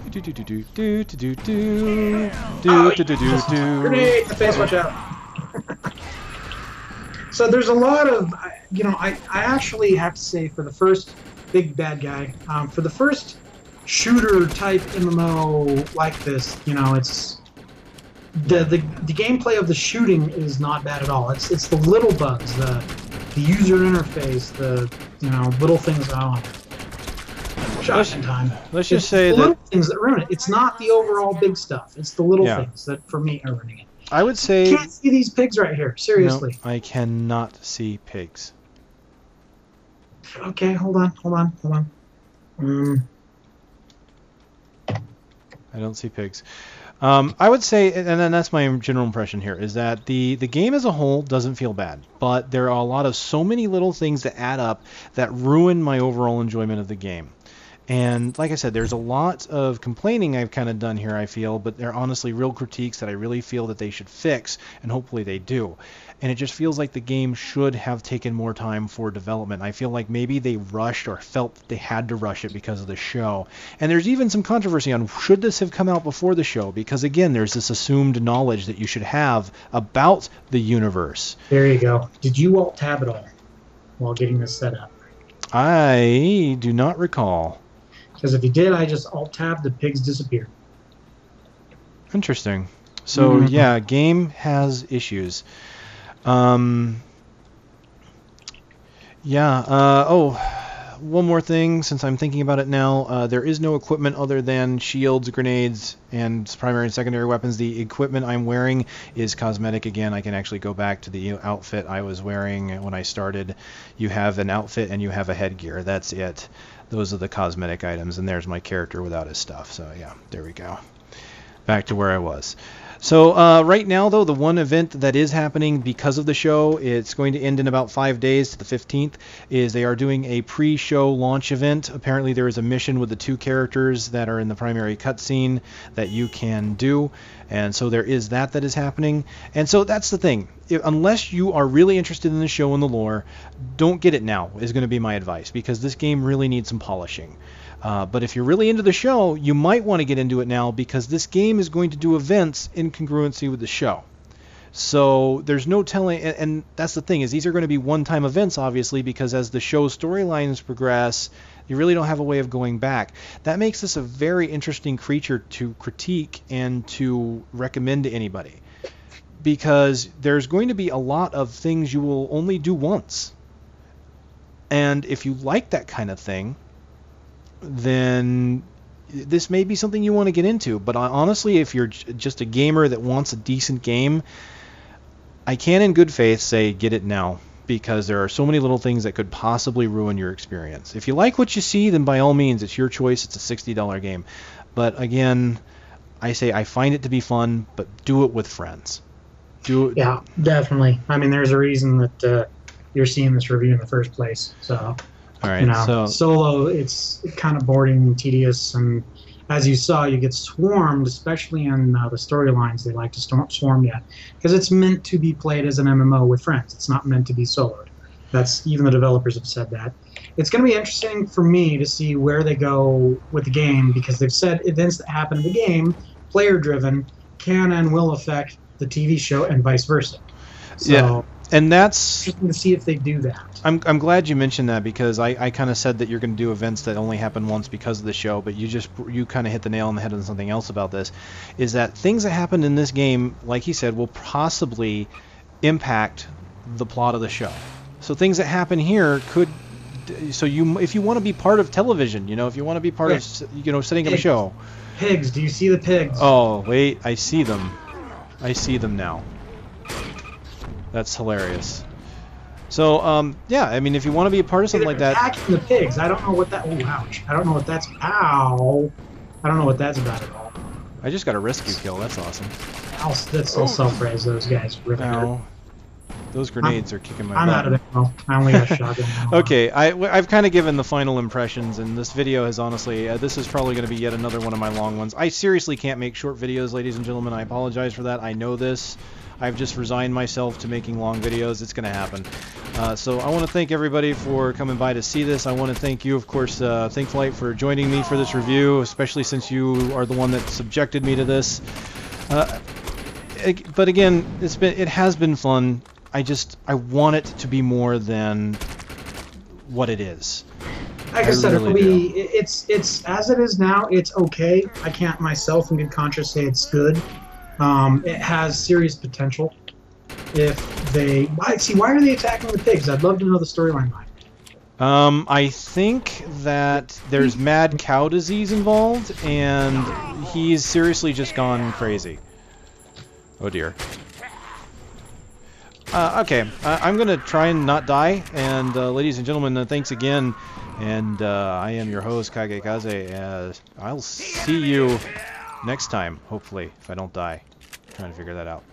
[SPEAKER 1] Do do do do do do do do
[SPEAKER 2] Oh,
[SPEAKER 1] do do do do.
[SPEAKER 2] Grenade in the face, watch out. So there's a lot of, you know, I actually have to say for the first big bad guy, for the first shooter type MMO like this, you know, it's the gameplay of the shooting is not bad at all. It's the little bugs, the user interface, the, you know, little things on shotgun time.
[SPEAKER 1] Let's
[SPEAKER 2] It's
[SPEAKER 1] just say
[SPEAKER 2] the
[SPEAKER 1] that
[SPEAKER 2] little things that ruin it. It's not the overall big stuff. It's the little
[SPEAKER 1] Yeah.
[SPEAKER 2] things that for me are ruining it.
[SPEAKER 1] I would say
[SPEAKER 2] Can't see these pigs right here. Seriously.
[SPEAKER 1] No, I cannot see pigs.
[SPEAKER 2] Okay, hold on.
[SPEAKER 1] I don't see pigs. I would say, and then that's my general impression here, is that the game as a whole doesn't feel bad, but there are a lot of so many little things that add up that ruin my overall enjoyment of the game. And like I said, there's a lot of complaining I've kind of done here, I feel, but they're honestly real critiques that I really feel that they should fix, and hopefully they do. And it just feels like the game should have taken more time for development. I feel like maybe they rushed or felt that they had to rush it because of the show. And there's even some controversy on should this have come out before the show, because again, there's this assumed knowledge that you should have about the universe.
[SPEAKER 2] There you go. Did you alt-tab it all while getting this set up?
[SPEAKER 1] I do not recall.
[SPEAKER 2] Because if you did, I just alt-tabbed, the pigs disappeared.
[SPEAKER 1] Interesting. So yeah, game has issues. One more thing, since I'm thinking about it now, there is no equipment other than shields, grenades, and primary and secondary weapons. The equipment I'm wearing is cosmetic again. I can actually go back to the outfit I was wearing when I started. You have an outfit and you have a headgear. That's it. Those are the cosmetic items, and there's my character without his stuff. So yeah, there we go. Back to where I was. So right now, though, the one event that is happening because of the show, it's going to end in about 5 days to the 15th, is they are doing a pre-show launch event. Apparently there is a mission with the 2 characters that are in the primary cutscene that you can do. And so there is that is happening. And so that's the thing. Unless you are really interested in the show and the lore, don't get it now, is going to be my advice, because this game really needs some polishing. But if you're really into the show, you might want to get into it now, because this game is going to do events in congruency with the show. So there's no telling, and that's the thing, is these are going to be one-time events, obviously, because as the show's storylines progress, you really don't have a way of going back. That makes this a very interesting creature to critique and to recommend to anybody. because there's going to be a lot of things you will only do once. And if you like that kind of thing, then this may be something you want to get into. But honestly, if you're just a gamer that wants a decent game, I can in good faith say get it now, because there are so many little things that could possibly ruin your experience. If you like what you see, then by all means, it's your choice. It's a $60 game. But again, I say I find it to be fun, but do it with friends. Do it.
[SPEAKER 2] Yeah, definitely. I mean, there's a reason that you're seeing this review in the first place. So,
[SPEAKER 1] All right, so
[SPEAKER 2] solo, it's kind of boring and tedious, and as you saw, you get swarmed, especially in the storylines. They like to swarm you because it's meant to be played as an MMO with friends. It's not meant to be soloed. That's even the developers have said that. It's going to be interesting for me to see where they go with the game, because they've said events that happen in the game, player-driven, can and will affect the TV show and vice versa. So,
[SPEAKER 1] yeah, and that's
[SPEAKER 2] interesting to see if they do that.
[SPEAKER 1] I'm glad you mentioned that, because I kind of said that you're going to do events that only happen once because of the show, but you kind of hit the nail on the head on something else about this, is that things that happen in this game, like he said, will possibly impact the plot of the show. So things that happen here could, so if you want to be part of television, if you want to be part of, setting up a show.
[SPEAKER 2] Pigs, do you see the pigs?
[SPEAKER 1] Oh, wait, I see them. I see them now. That's hilarious. So, yeah, I mean, if you want to be a part of something like that...
[SPEAKER 2] attacking the pigs. I don't know what that... Oh, ouch. I don't know what that's... Ow. I don't know what that's about at all.
[SPEAKER 1] I just got a rescue kill. That's awesome.
[SPEAKER 2] That's so self-res, those guys. Really hurt.
[SPEAKER 1] Those grenades are kicking my butt.
[SPEAKER 2] I'm out of ammo. I only got shotgun ammo.
[SPEAKER 1] Okay, I've kind of given the final impressions, and this video has honestly... this is probably going to be yet another one of my long ones. I seriously can't make short videos, ladies and gentlemen. I apologize for that. I know this. I've just resigned myself to making long videos. It's going to happen. So I want to thank everybody for coming by to see this. I want to thank you, of course, ThinkFlight, for joining me for this review, especially since you are the one that subjected me to this. But again, it has been fun. I want it to be more than what it is.
[SPEAKER 2] Like I said, really it's as it is now. It's okay. I can't myself in good conscience say it's good. It has serious potential. If they... why are they attacking the pigs? I'd love to know the storyline behind it.
[SPEAKER 1] I think that there's mad cow disease involved, and he's seriously just gone crazy. Oh dear. Okay, I'm going to try and not die, and ladies and gentlemen, thanks again, and I am your host, KageKaze. I'll see you next time, hopefully, if I don't die. I'm trying to figure that out.